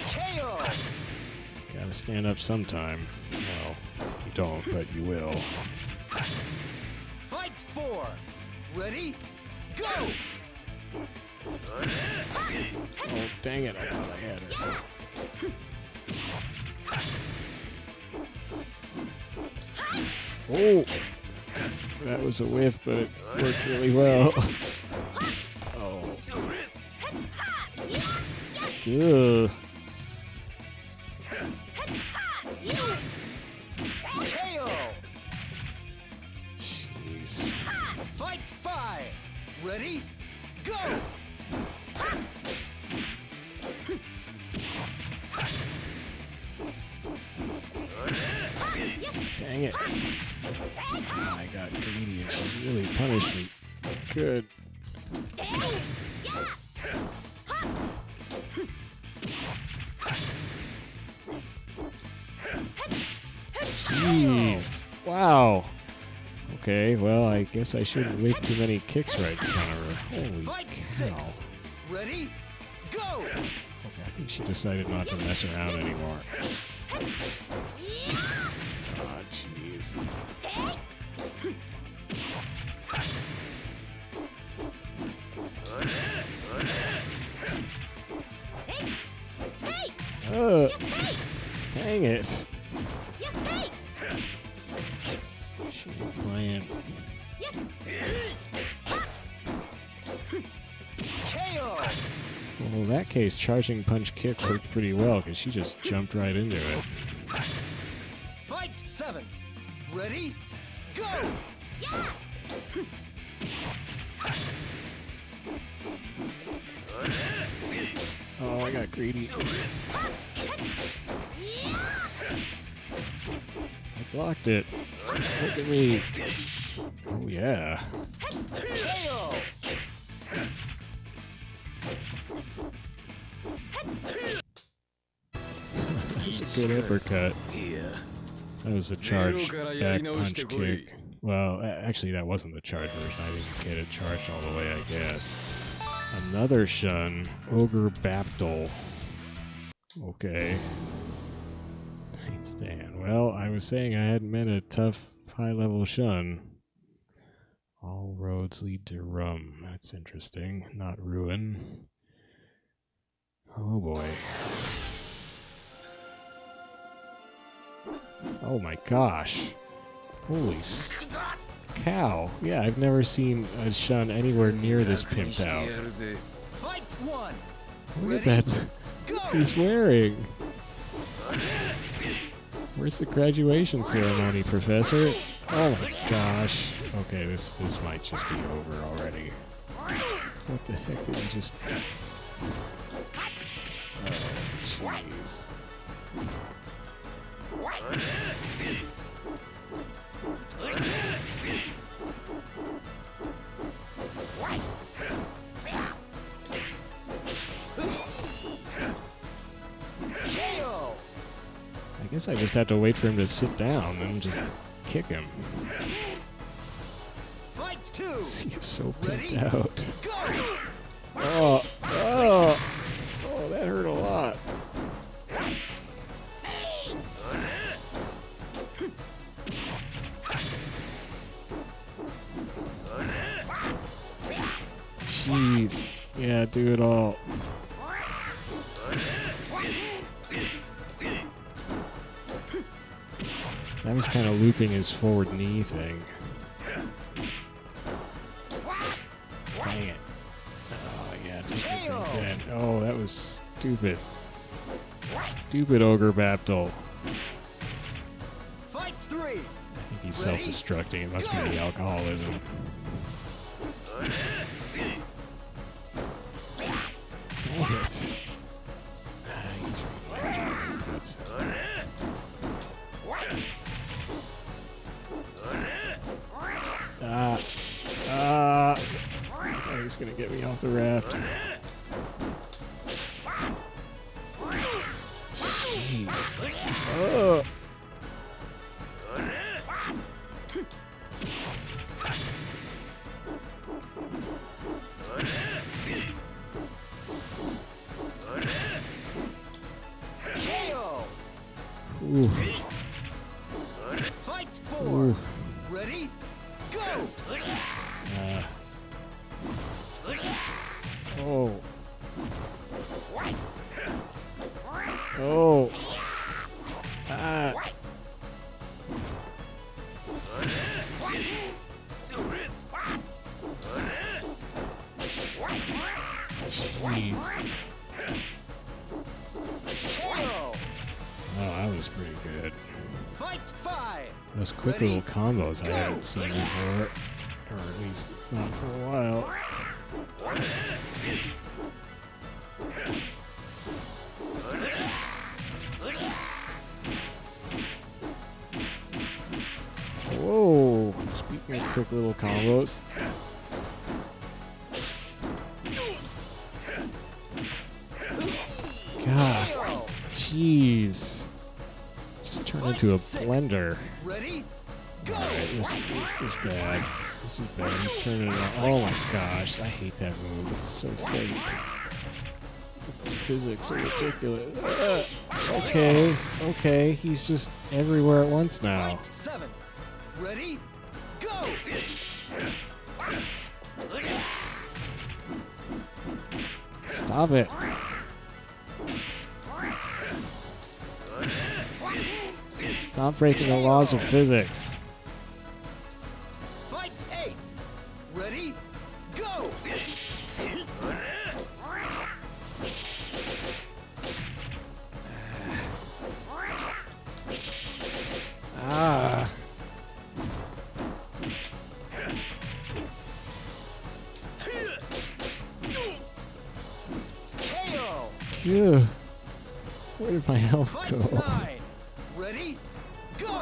KO! Gotta stand up sometime. Well, you don't, but you will. Fight 4. Ready? Go! Oh, dang it. I thought I had her. Oh! That was a whiff, but it worked really well. Oh. Duh. KO! Jeez. Fight 5. Ready? Go! Dang it. Oh, I got greedy and she really punished me. Good. Jeez. Wow. Okay, well, I guess I shouldn't leave too many kicks right in front of her. Holy Fight cow. 6. Ready? Go! Okay, I think she decided not to mess around anymore. Oh, jeez. Dang it. She was playing. KO! Well, in that case, charging punch kick worked pretty well because she just jumped right into it. Fight 7. Ready? Go! Oh, I got greedy. I blocked it. Look at me. Oh, yeah. KO! That's a good uppercut. That was a charged back punch kick. Well, actually, that wasn't the charge version. I didn't get it charged all the way, I guess. Another Shun. OgreBaptL. Okay. Ninth stand. Well, I was saying I hadn't met a tough, high-level Shun. All roads lead to Rum. That's interesting. Not Ruin. Oh, boy. Oh, my gosh. Holy cow. Yeah, I've never seen a Shun anywhere near this pimped out. Fight 1. Look at that. He's wearing. Where's the graduation ceremony, Professor? Oh my gosh. Okay, this might just be over already. What the heck did he just... Oh, jeez. I guess I just have to wait for him to sit down and just kick him. Fight 2. He's so pimped out. Oh, oh, oh, that hurt a lot. Jeez. Yeah, do it all. I was kind of looping his forward knee thing. Dang it. Oh, yeah, take it again. Oh, that was stupid. Stupid OgreBaptL. Fight 3. I think he's self-destructing. It must be the alcoholism. Dang it. He's right through the nuts. Oh, he's gonna get me off the raft. Jeez. Oh. KO. Ooh. Oh. Oh. Ah. Jeez. KO. Oh, that was pretty good. Fight 5. Those quick Ready? little combos I Go. haven't seen before. Or at least not for a while. Whoa! Speaking of quick little combos. God. KO. Jeez. Just turned into a blender. Ready? Go. Alright, this is bad. This is bad. He's turning it on. Oh my gosh, I hate that move. It's so fake. It's physics so ridiculous. Okay, okay. He's just everywhere at once now. Fight 7. Ready? Go. Stop it. Stop breaking the laws of physics. Fight 8. Ready? Go. Ah. KO. Phew. Where did my health Fight go? 9. Ready? Go.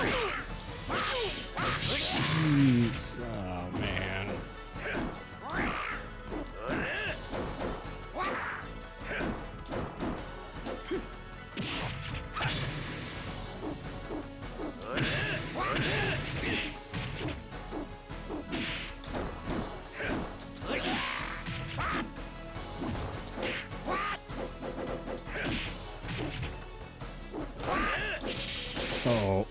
Jeez. Oh man. Oh.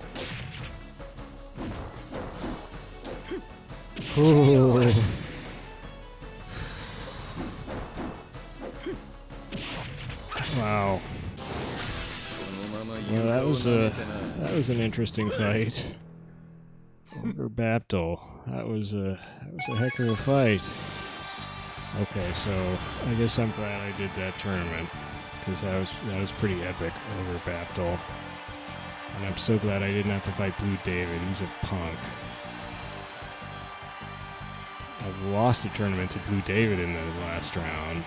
Ooh. Wow. Well, that was an interesting fight. OgreBaptL. That was a heck of a fight. Okay, so I guess I'm glad I did that tournament because that was pretty epic. OgreBaptL. And I'm so glad I didn't have to fight Blue David. He's a punk. I've lost a tournament to Blue David in the last round.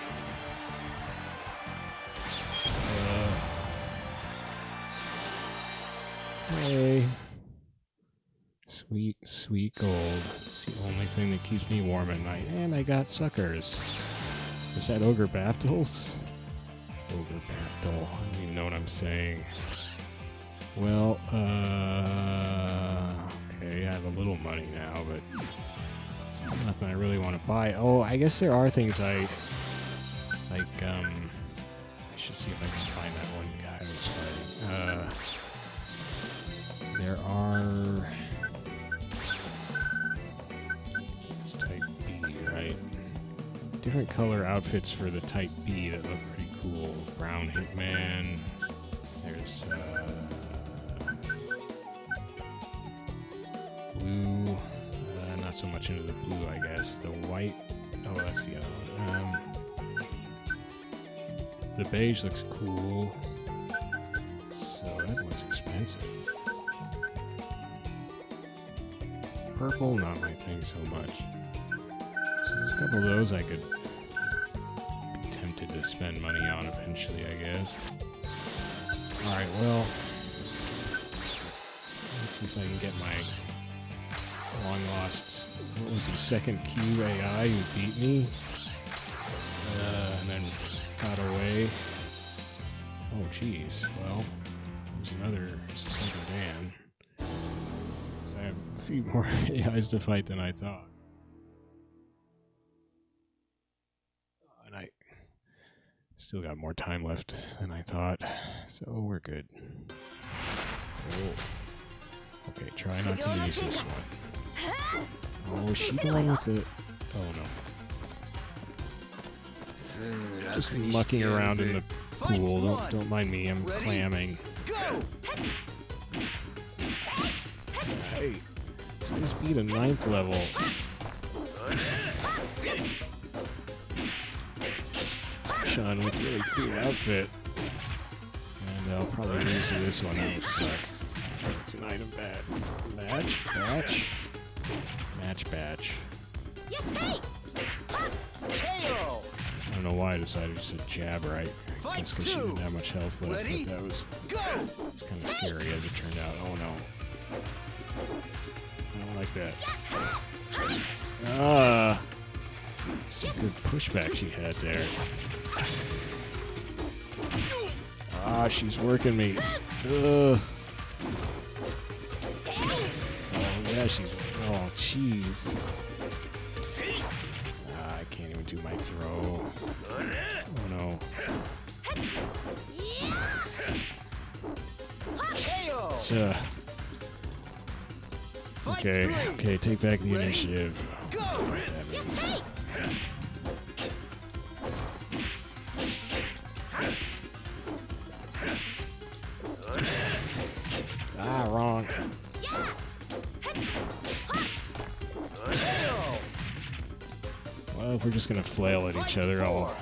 Hey. Sweet, sweet gold. It's the only thing that keeps me warm at night. And I got suckers. Is that OgreBaptL's? OgreBaptL. I don't even know what I'm saying. Well, okay, I have a little money now, but still nothing I really want to buy. Oh, I guess there are things I should see if I can find that one guy I was fighting. There are... It's type B, right? Different color outfits for the type B that look pretty cool. Brown Hitman. There's, blue, not so much into the blue, I guess. The white, oh, that's the other one. The beige looks cool. So that one's expensive. Purple, not my thing so much. So there's a couple of those I could be tempted to spend money on eventually, I guess. Alright, well, let's see if I can get my long lost, what was the second QAI who beat me? And then got away. Oh, jeez. Well, there's a second Dan. So I have a few more AIs to fight than I thought. And I still got more time left than I thought. So we're good. Oh. Okay, try not to lose this one. Oh, is she the one with the... Oh, no. Just mucking around in the pool. Don't mind me. I'm clamming. Go! Hey, so just beat a 9th level. Shun with a really cool outfit. And I'll probably lose to this one. That would suck. It's an item batch. Match. KO! I don't know why I decided just to jab right. I guess because she didn't have much health left, Ready? but that was Go! kind of scary as it turned out. Oh no. I don't like that. Ah! Some good pushback she had there. Ah, she's working me. Ugh. Oh yeah, she's. Oh jeez. Ah, I can't even do my throw. Oh no. KO! So, okay, take back the initiative. Go! That means. Ah, wrong. Well, if we're just gonna flail at each other, I'll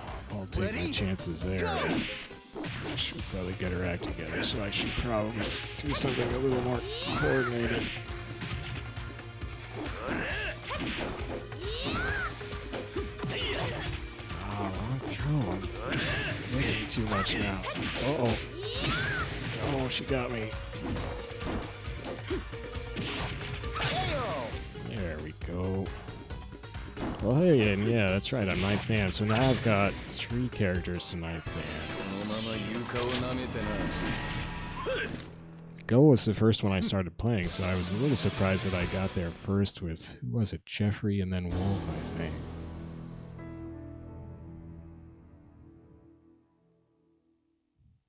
take my chances there. I should probably get her act together, so I should probably do something a little more coordinated. Ah, wrong throw. I'm lifting too much now. Uh-oh. Oh, she got me. There we go. Well, hey, and yeah, that's right, I'm 9th Dan. So now I've got 3 characters to 9th Dan. Go was the first one I started playing, so I was a little surprised that I got there first with, who was it, Jeffrey and then Wolf, I think.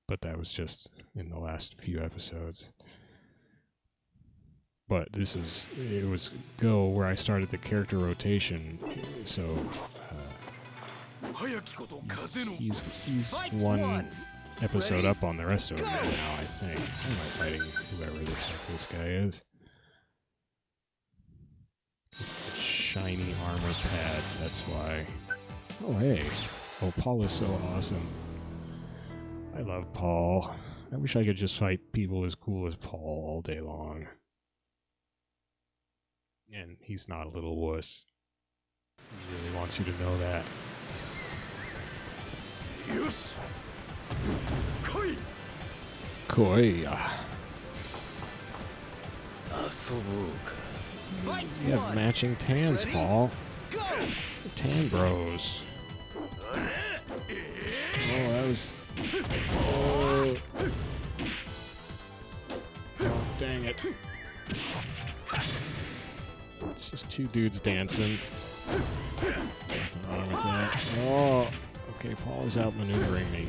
But that was just in the last few episodes. But it was Go where I started the character rotation, so he's one episode up on the rest of them now, I think. How am I fighting whoever the heck this guy is? Shiny armor pads, that's why. Oh hey. Oh, Paul is so awesome. I love Paul. I wish I could just fight people as cool as Paul all day long. And he's not a little wuss. He really wants you to know that. Yes. Koi. Fight You have matching tans, Ready? Paul. Go! The tan bros. Oh, that was... Oh, oh dang it. It's just 2 dudes dancing. Nothing wrong with that. Oh, okay, Paul is outmaneuvering me.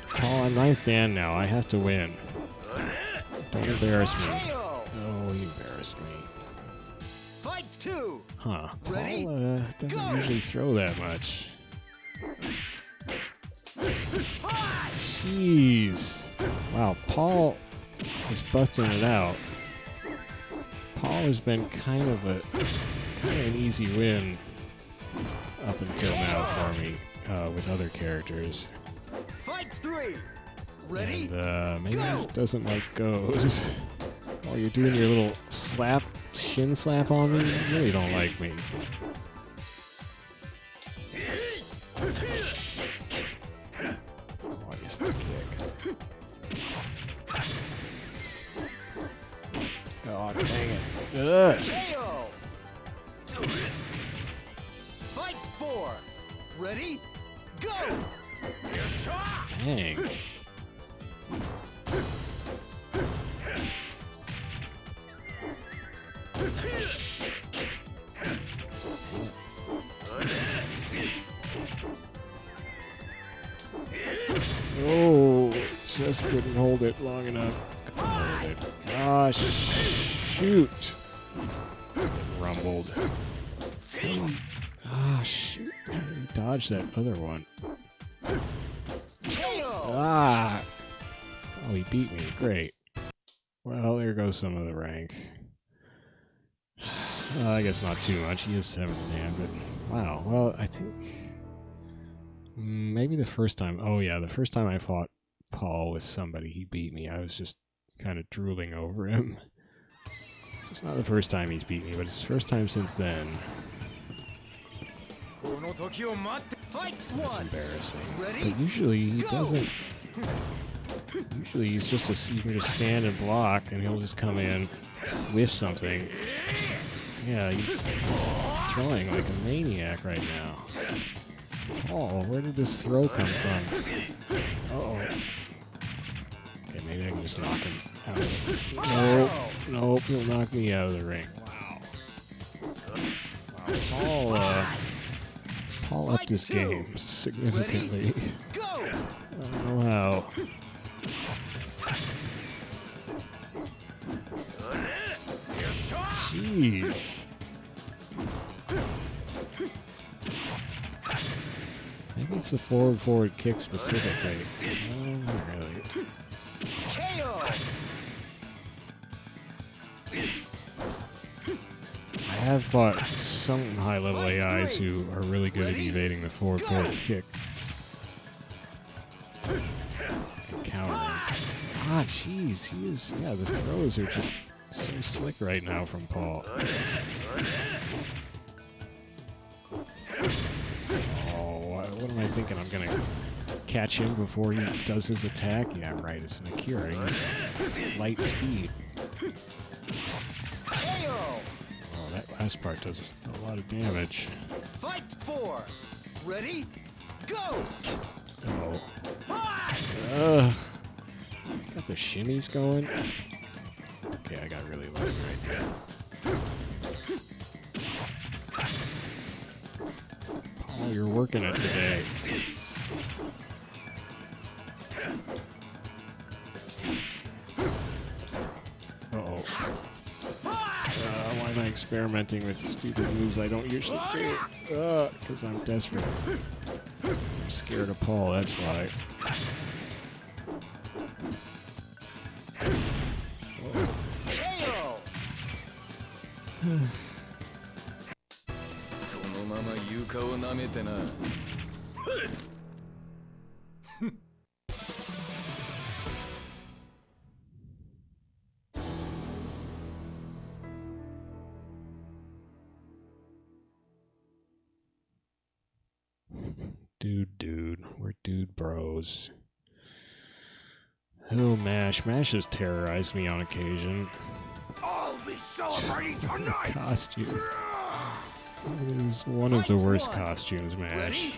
Paul, I'm 9th Dan now. I have to win. Don't embarrass me. KO! Oh, he embarrassed me. Fight 2! Huh. Ready? Paul doesn't Go! usually throw that much. Jeez. Wow, Paul is busting it out. Paul has been kind of an easy win up until now for me with other characters. Fight 3! Ready? And maybe Go! he doesn't like goes. While you're doing your little shin slap on me, you really don't like me. Oh, I missed the kick. Oh, dang it. Ugh. KO! Fight 4! Ready? Go! Dang. Oh, just couldn't hold it long enough. Couldn't hold it. Ah, shoot. Rumbled. Ah, shoot. dodge that other one. KO. Ah! Oh, he beat me. Great. Well, there goes some of the rank. I guess not too much. He is 7th man, but wow. Well, I think maybe the first time. Oh yeah, the first time I fought Paul with somebody, he beat me. I was just kind of drooling over him. So it's not the first time he's beat me, but it's the first time since then. That's embarrassing. But usually he doesn't. Usually he's just you can just stand and block, and he'll just come in, whiff something. Yeah, he's throwing like a maniac right now. Oh, where did this throw come from? Uh-oh. Okay, maybe I can just knock him out. Nope, he'll knock me out of the ring. Wow. Paul upped his game significantly. I don't know how. Jeez. Maybe it's a forward kick specifically. No, not really. KO. I have fought some high-level AIs who are really good at evading the forward kick. And countering. Ah, jeez, he is. Yeah, the throws are just so slick right now from Paul. Oh, what am I thinking? I'm gonna catch him before he does his attack? Yeah, right. It's an Akira. He's light speed. KO. Oh, that last part does a lot of damage. Fight 4. Ready? Go. Oh. Got the shimmies going. Okay, I got really lucky right there. Paul, you're working it today. Uh-oh. Why am I experimenting with stupid moves I don't usually do? Because I'm desperate. I'm scared of Paul, that's why. Dude, we're dude bros. Oh, Mash has terrorized me on occasion. I'll be celebrating tonight. Costume. It is one of the worst costumes, Mash.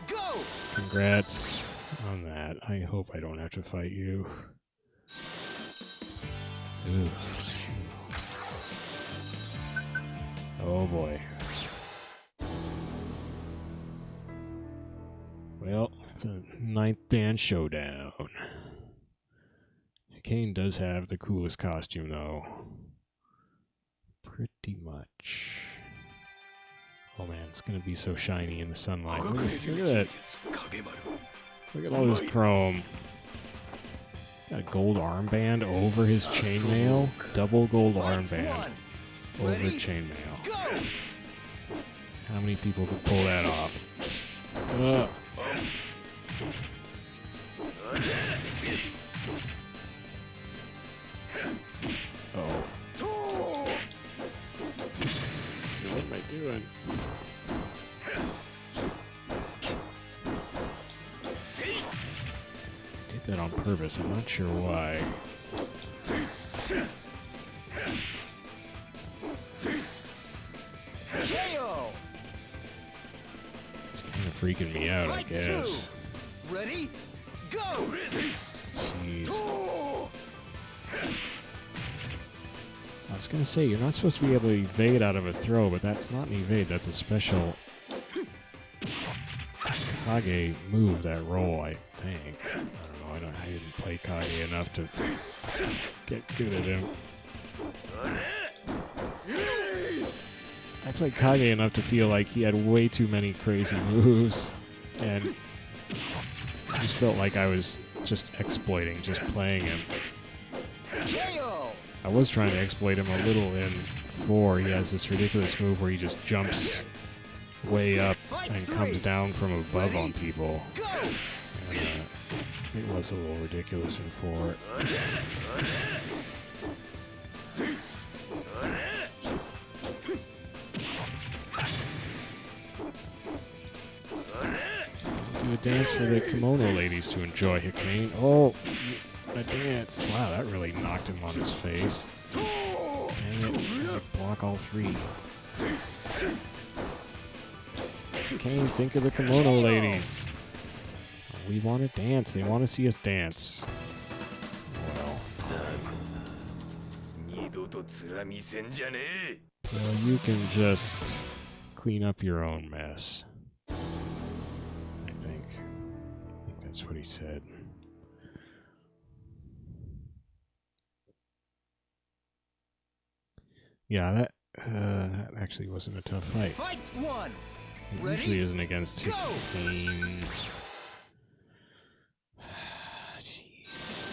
Go. Congrats on that. I hope I don't have to fight you. Ooh. Oh boy. Well, the 9th Dan Showdown. Kane does have the coolest costume, though. Pretty much. Oh man, it's gonna be so shiny in the sunlight. Look at that. Look at all this chrome. Got a gold armband over his chainmail. Double gold armband over chainmail. How many people could pull that off? Oh. What am I doing? I did that on purpose. I'm not sure why. KO. It's kind of freaking me out, I guess. Ready? Go. Jeez. I was gonna say, you're not supposed to be able to evade out of a throw, but that's not an evade, that's a special Kage move, that roll, I think. I don't know, I didn't play Kage enough to get good at him. I played Kage enough to feel like he had way too many crazy moves, and I just felt like I was just exploiting, just playing him. KO. I was trying to exploit him a little in 4. He has this ridiculous move where he just jumps way up and comes down from above on people. Go. And, it was a little ridiculous in 4. Do a dance for the kimono ladies to enjoy, Hikane. Oh, a dance. Wow, that really knocked him on his face. Dang it. I block all 3. Hikane, think of the kimono ladies. We want to dance. They want to see us dance. Well, you can just clean up your own mess. I think that's what he said. Yeah, that actually wasn't a tough fight. Fight 1. It Ready? usually isn't against Go! Hikane. Jeez.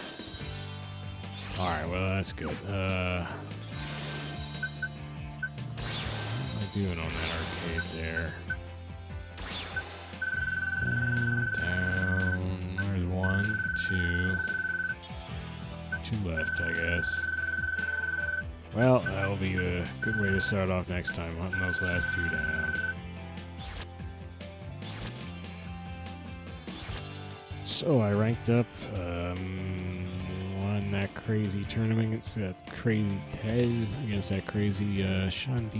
Alright, well, that's good. What am I doing on that arcade there? Down. There's 1, 2. 2 left, I guess. Well, that'll be a good way to start off next time, hunting those last 2 down. So I ranked up, won that crazy tournament. It's that crazy Ted against that crazy Shun.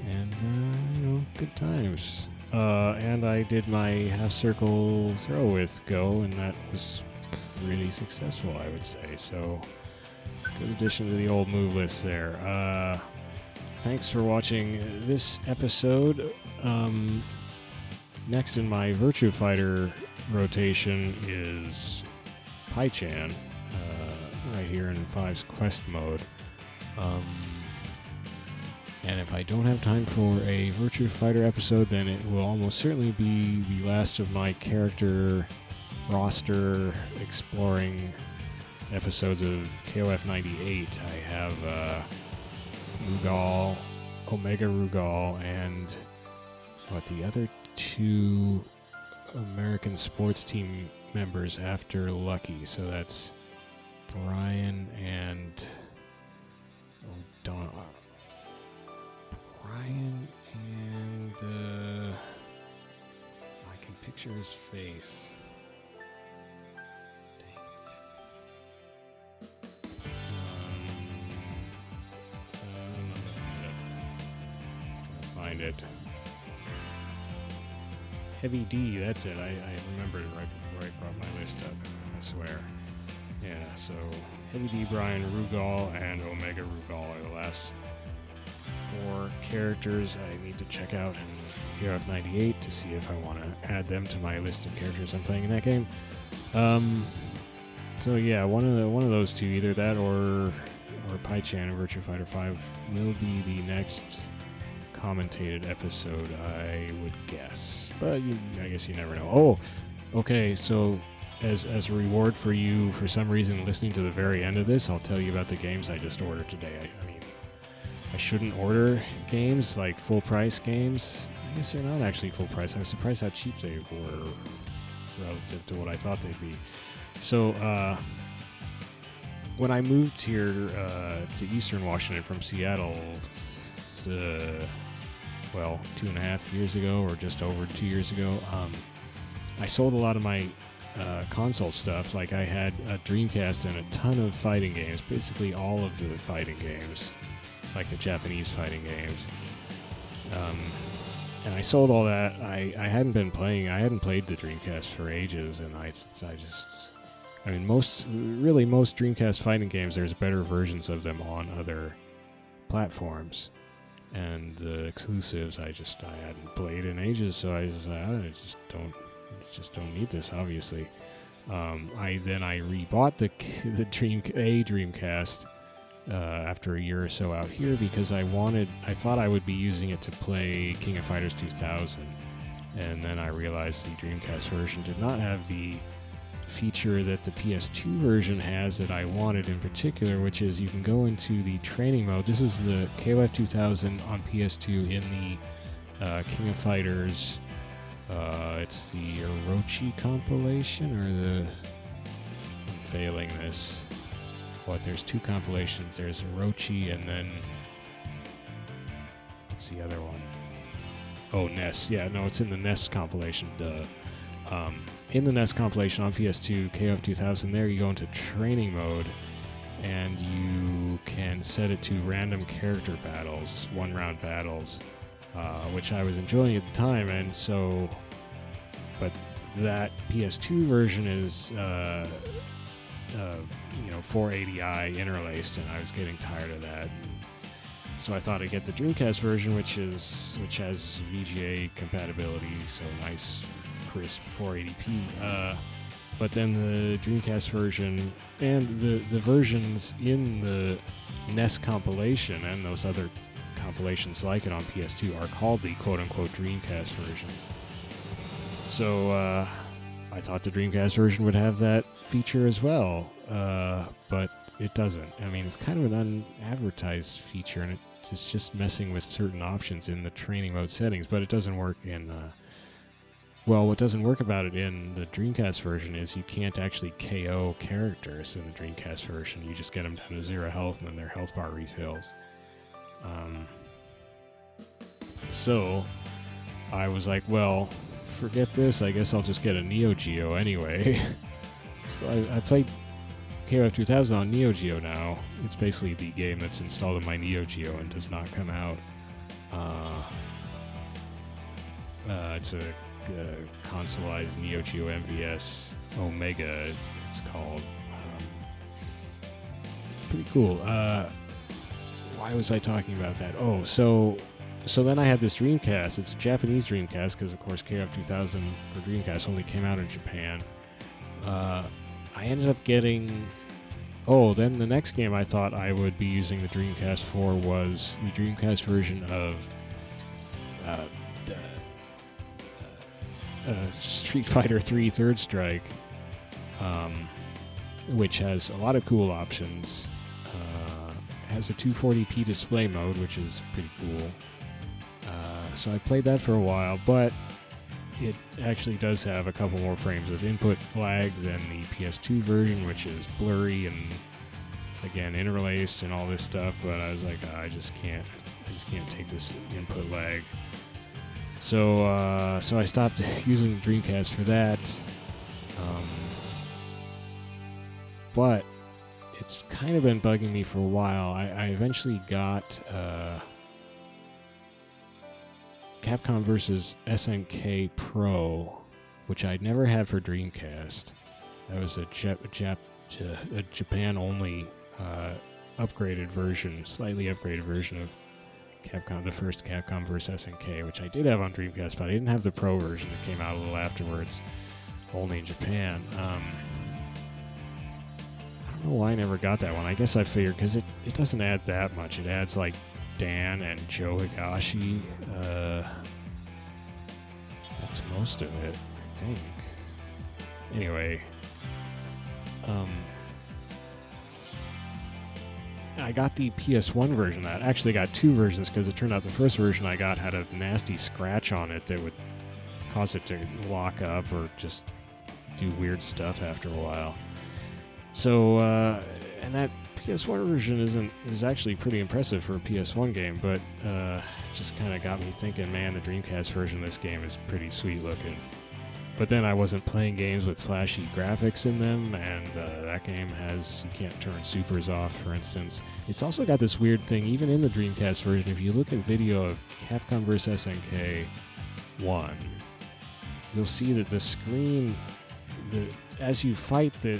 And, good times. And I did my half circle throw with Goh, and that was really successful, I would say. So, good addition to the old move list there. Thanks for watching this episode. Next in my Virtua Fighter rotation is Pai-chan, right here in 5's Quest Mode. And if I don't have time for a Virtua Fighter episode, then it will almost certainly be the last of my character roster exploring episodes of KOF 98. I have Rugal, Omega Rugal, and the other 2 American sports team members after Lucky. So that's Brian and Brian and I can picture his face. Dang it. I'll find it. Heavy D, that's it. I remembered it right before I brought my list up, I swear. Yeah, so Heavy D, Brian, Rugal, and Omega Rugal are the last 4 characters I need to check out in KOF 98 to see if I want to add them to my list of characters I'm playing in that game. So yeah, one of those 2, either that or Pai-chan in Virtua Fighter 5 will be the next commentated episode, I would guess. But I guess you never know. Oh, okay, so as a reward for you, for some reason, listening to the very end of this, I'll tell you about the games I just ordered today. I mean, I shouldn't order games, like full-price games. I guess they're not actually full price. I was surprised how cheap they were relative to what I thought they'd be. So, when I moved here to Eastern Washington from Seattle, 2.5 years ago, or just over 2 years ago, I sold a lot of my console stuff. Like, I had a Dreamcast and a ton of fighting games, basically all of the fighting games, like the Japanese fighting games. And I sold all that. I hadn't been playing. I hadn't played the Dreamcast for ages, and I mean, most Dreamcast fighting games, there's better versions of them on other platforms. And the exclusives, I hadn't played in ages, so I just don't need this, obviously. I rebought the Dreamcast after a year or so out here because I thought I would be using it to play King of Fighters 2000, and then I realized the Dreamcast version did not have the feature that the PS2 version has that I wanted in particular, which is you can go into the training mode. This is the KOF 2000 on PS2 in the King of Fighters. It's the Orochi compilation, or the... I'm failing this. What? There's two compilations. There's Orochi, and then... What's the other one? Oh, NES. Yeah, no, it's in the NES compilation. Duh. In the NES compilation on PS2, KOF 2000, there you go into training mode, and you can set it to random character battles, one-round battles, which I was enjoying at the time, and so... But that PS2 version is, 480i interlaced, and I was getting tired of that. So I thought I'd get the Dreamcast version, which has VGA compatibility, so nice, crisp 480p. But then the Dreamcast version and the versions in the NES compilation and those other compilations like it on PS2 are called the quote-unquote Dreamcast versions. So I thought the Dreamcast version would have that feature as well, but it doesn't. I mean, it's kind of an unadvertised feature, and it's just messing with certain options in the training mode settings, but it doesn't work in... what doesn't work about it in the Dreamcast version is you can't actually KO characters in the Dreamcast version. You just get them down to 0 health, and then their health bar refills. So I was like, well, forget this. I guess I'll just get a Neo Geo anyway. So I played KOF 2000 on Neo Geo now. It's basically the game that's installed in my Neo Geo and does not come out. It's a consoleized Neo Geo MVS Omega, it's called. Pretty cool. Why was I talking about that? Oh, so then I had this Dreamcast. It's a Japanese Dreamcast because, of course, KOF 2000 for Dreamcast only came out in Japan. I ended up getting... Oh, then the next game I thought I would be using the Dreamcast for was the Dreamcast version of Street Fighter 3 Third Strike, which has a lot of cool options. Has a 240p display mode, which is pretty cool. So I played that for a while, but it actually does have a couple more frames of input lag than the PS2 version, which is blurry and, again, interlaced and all this stuff, but I was like, I just can't take this input lag. So I stopped using Dreamcast for that. But it's kind of been bugging me for a while. I eventually got Capcom vs. SNK Pro, which I'd never had for Dreamcast. That was a Japan-only upgraded version, slightly upgraded version of Capcom, the first Capcom vs. SNK, which I did have on Dreamcast, but I didn't have the Pro version that came out a little afterwards, only in Japan. I don't know why I never got that one. I guess I figured, because it doesn't add that much. It adds, like, Dan and Joe Higashi. That's most of it, I think. Anyway, I got the PS1 version of that. I actually got two versions because it turned out the first version I got had a nasty scratch on it that would cause it to lock up or just do weird stuff after a while. So, and that PS1 version is actually pretty impressive for a PS1 game, but just kind of got me thinking, man, the Dreamcast version of this game is pretty sweet looking. But then I wasn't playing games with flashy graphics in them, and that game you can't turn supers off, for instance. It's also got this weird thing, even in the Dreamcast version, if you look at video of Capcom vs. SNK 1, you'll see that the screen, as you fight, the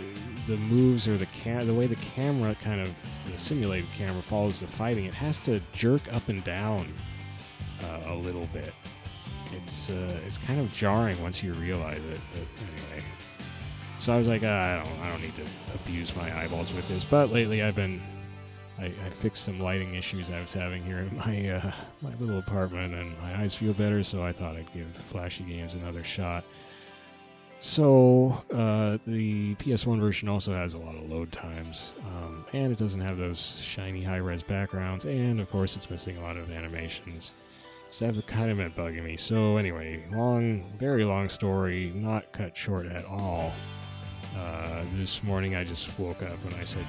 moves or the way the camera the simulated camera follows the fighting, it has to jerk up and down a little bit. It's kind of jarring once you realize it, but anyway. So I was like, I don't need to abuse my eyeballs with this. But lately I've been I fixed some lighting issues I was having here in my my little apartment, and my eyes feel better, so I thought I'd give flashy games another shot. So the PS1 version also has a lot of load times, and it doesn't have those shiny high-res backgrounds, and of course it's missing a lot of animations. So that kind of been bugging me. So anyway, very long story, not cut short at all. This morning I just woke up and I said,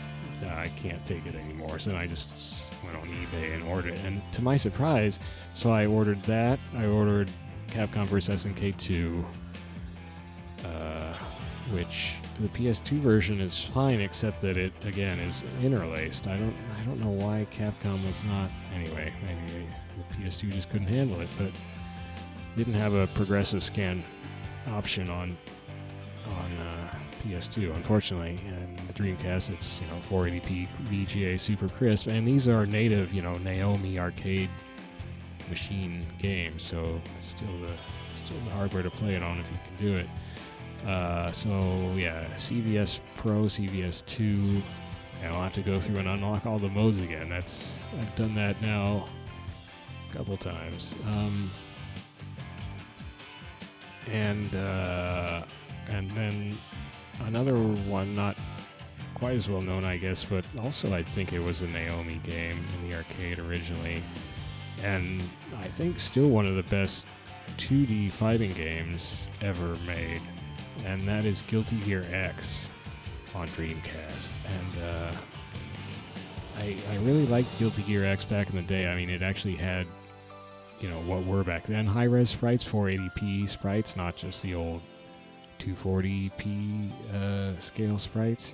I can't take it anymore. So then I just went on eBay and ordered it. And to my surprise, so I ordered that. I ordered Capcom vs. SNK 2, which the PS2 version is fine, except that it again is interlaced. I don't know why Capcom was not. Anyway, maybe the PS2 just couldn't handle it, but didn't have a progressive scan option on PS2, unfortunately. And the Dreamcast, it's 480p VGA super crisp, and these are native Naomi arcade machine games, so still the hardware to play it on if you can do it. So yeah, CVS Pro, CVS 2, and I'll have to go through and unlock all the modes again. I've done that now a couple times. And then another one, not quite as well known, I guess, but also I think it was a Naomi game in the arcade originally, and I think still one of the best 2D fighting games ever made, and that is Guilty Gear X on Dreamcast. And I really liked Guilty Gear X back in the day. I mean, it actually had what were back then high-res sprites, 480p sprites, not just the old 240p scale sprites.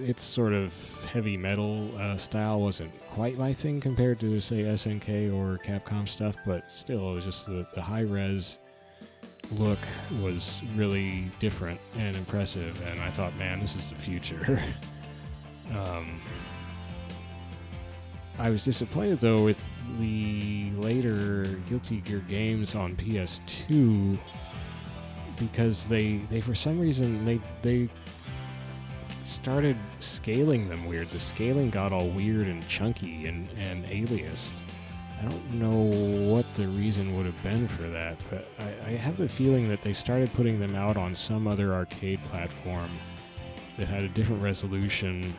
Its sort of heavy metal style wasn't quite my thing compared to, say, SNK or Capcom stuff, but still, it was just the high-res look was really different and impressive, and I thought, man, this is the future. I was disappointed, though, with the later Guilty Gear games on PS2, because they for some reason, they started scaling them weird. The scaling got all weird and chunky and aliased. I don't know what the reason would have been for that, but I have the feeling that they started putting them out on some other arcade platform that had a different resolution,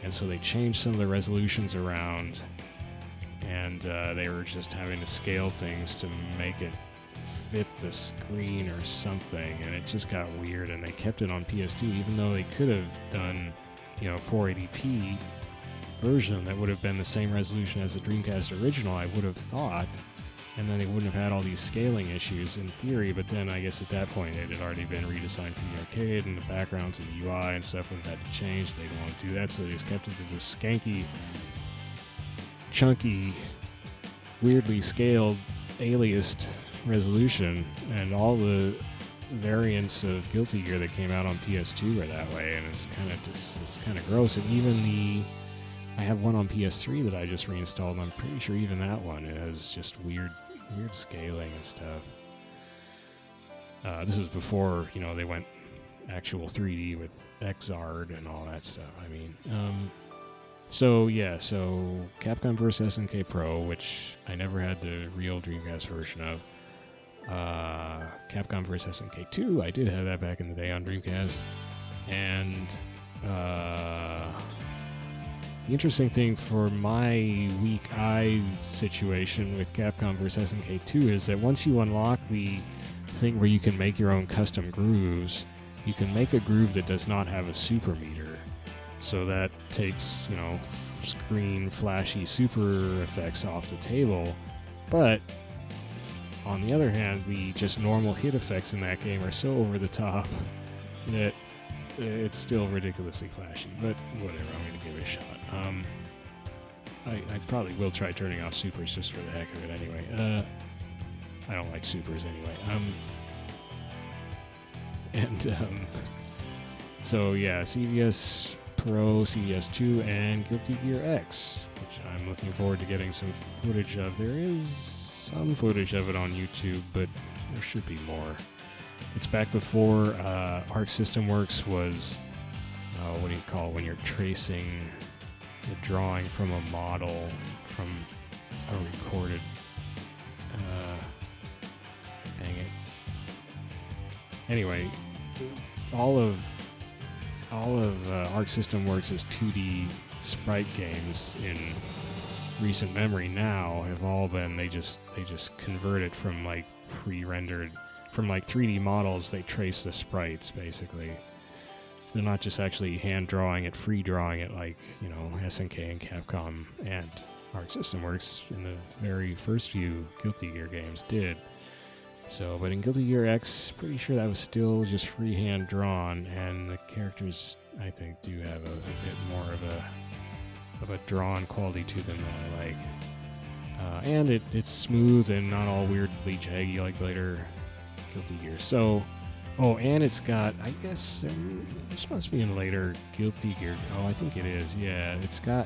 and so they changed some of the resolutions around, and they were just having to scale things to make it fit the screen or something, and it just got weird, and they kept it on PS2 even though they could have done 480p version that would have been the same resolution as the Dreamcast original, I would have thought, and then they wouldn't have had all these scaling issues in theory. But then I guess at that point it had already been redesigned for the arcade, and the backgrounds and the UI and stuff would have had to change. They didn't want to do that, so they just kept it to this skanky, chunky, weirdly scaled, aliased resolution, and all the variants of Guilty Gear that came out on PS2 are that way, and it's kind of gross. And even I have one on PS3 that I just reinstalled, and I'm pretty sure even that one has just weird scaling and stuff. This is before, they went actual 3D with Xrd and all that stuff. I mean, so Capcom vs. SNK Pro, which I never had the real Dreamcast version of. Capcom vs. SNK 2, I did have that back in the day on Dreamcast. And the interesting thing for my weak eye situation with Capcom vs. SNK 2 is that once you unlock the thing where you can make your own custom grooves, you can make a groove that does not have a super meter. So that takes, screen flashy super effects off the table. But on the other hand, the just normal hit effects in that game are so over the top that it's still ridiculously flashy. But whatever, I'm going to give it a shot. I probably will try turning off supers just for the heck of it anyway. I don't like supers anyway. So yeah, CVS Pro, CVS 2, and Guilty Gear X, which I'm looking forward to getting some footage of. There is some footage of it on YouTube, but there should be more. It's back before Arc System Works was, what do you call it, when you're tracing the drawing from a model from a recorded, dang it. Anyway, all of Arc System Works' 2D sprite games in recent memory now have all been, they just convert it from like pre-rendered, from like 3D models. They trace the sprites basically. They're not just actually hand drawing it, free drawing it like, you know, SNK and Capcom and Arc System Works in the very first few Guilty Gear games did. So, but in Guilty Gear X, pretty sure that was still just freehand drawn, and the characters, I think, do have a bit more of a drawn quality to them that I like. And it's smooth and not all weirdly jaggy like later Guilty Gear. So, oh, and it's got, I guess, this must be in later Guilty Gear. Oh, I think it is, yeah. It's got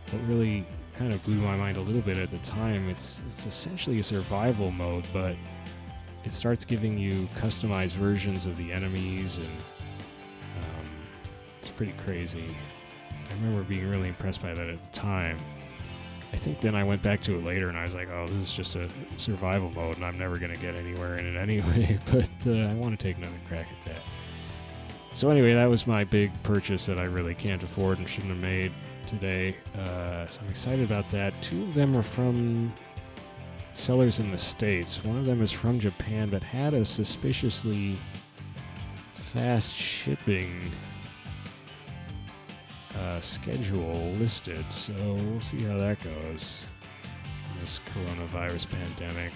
what really kind of blew my mind a little bit at the time. It's essentially a survival mode, but it starts giving you customized versions of the enemies, and it's pretty crazy. I remember being really impressed by that at the time. I think then I went back to it later and I was like, oh, this is just a survival mode and I'm never going to get anywhere in it anyway, but I want to take another crack at that. So anyway, that was my big purchase that I really can't afford and shouldn't have made today. So I'm excited about that. 2 of them are from sellers in the States. One of them is from Japan, but had a suspiciously fast shipping schedule listed, so we'll see how that goes in this coronavirus pandemic.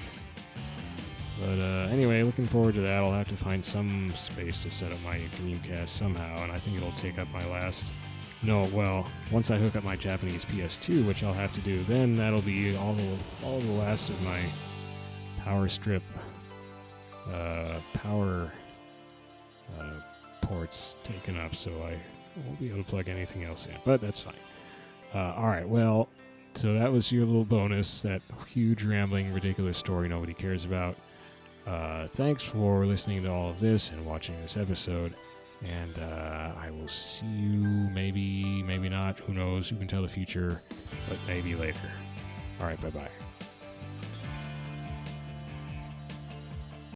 But anyway, looking forward to that. I'll have to find some space to set up my Dreamcast somehow, and I think it'll take up my last... No, well, once I hook up my Japanese PS2, which I'll have to do, then that'll be all the last of my power strip power ports taken up, so I won't be able to plug anything else in, but that's fine. Alright, well, so that was your little bonus, that huge, rambling, ridiculous story nobody cares about. Thanks for listening to all of this and watching this episode, and I will see you, maybe not, who knows, who can tell the future, but maybe later. Alright, bye-bye.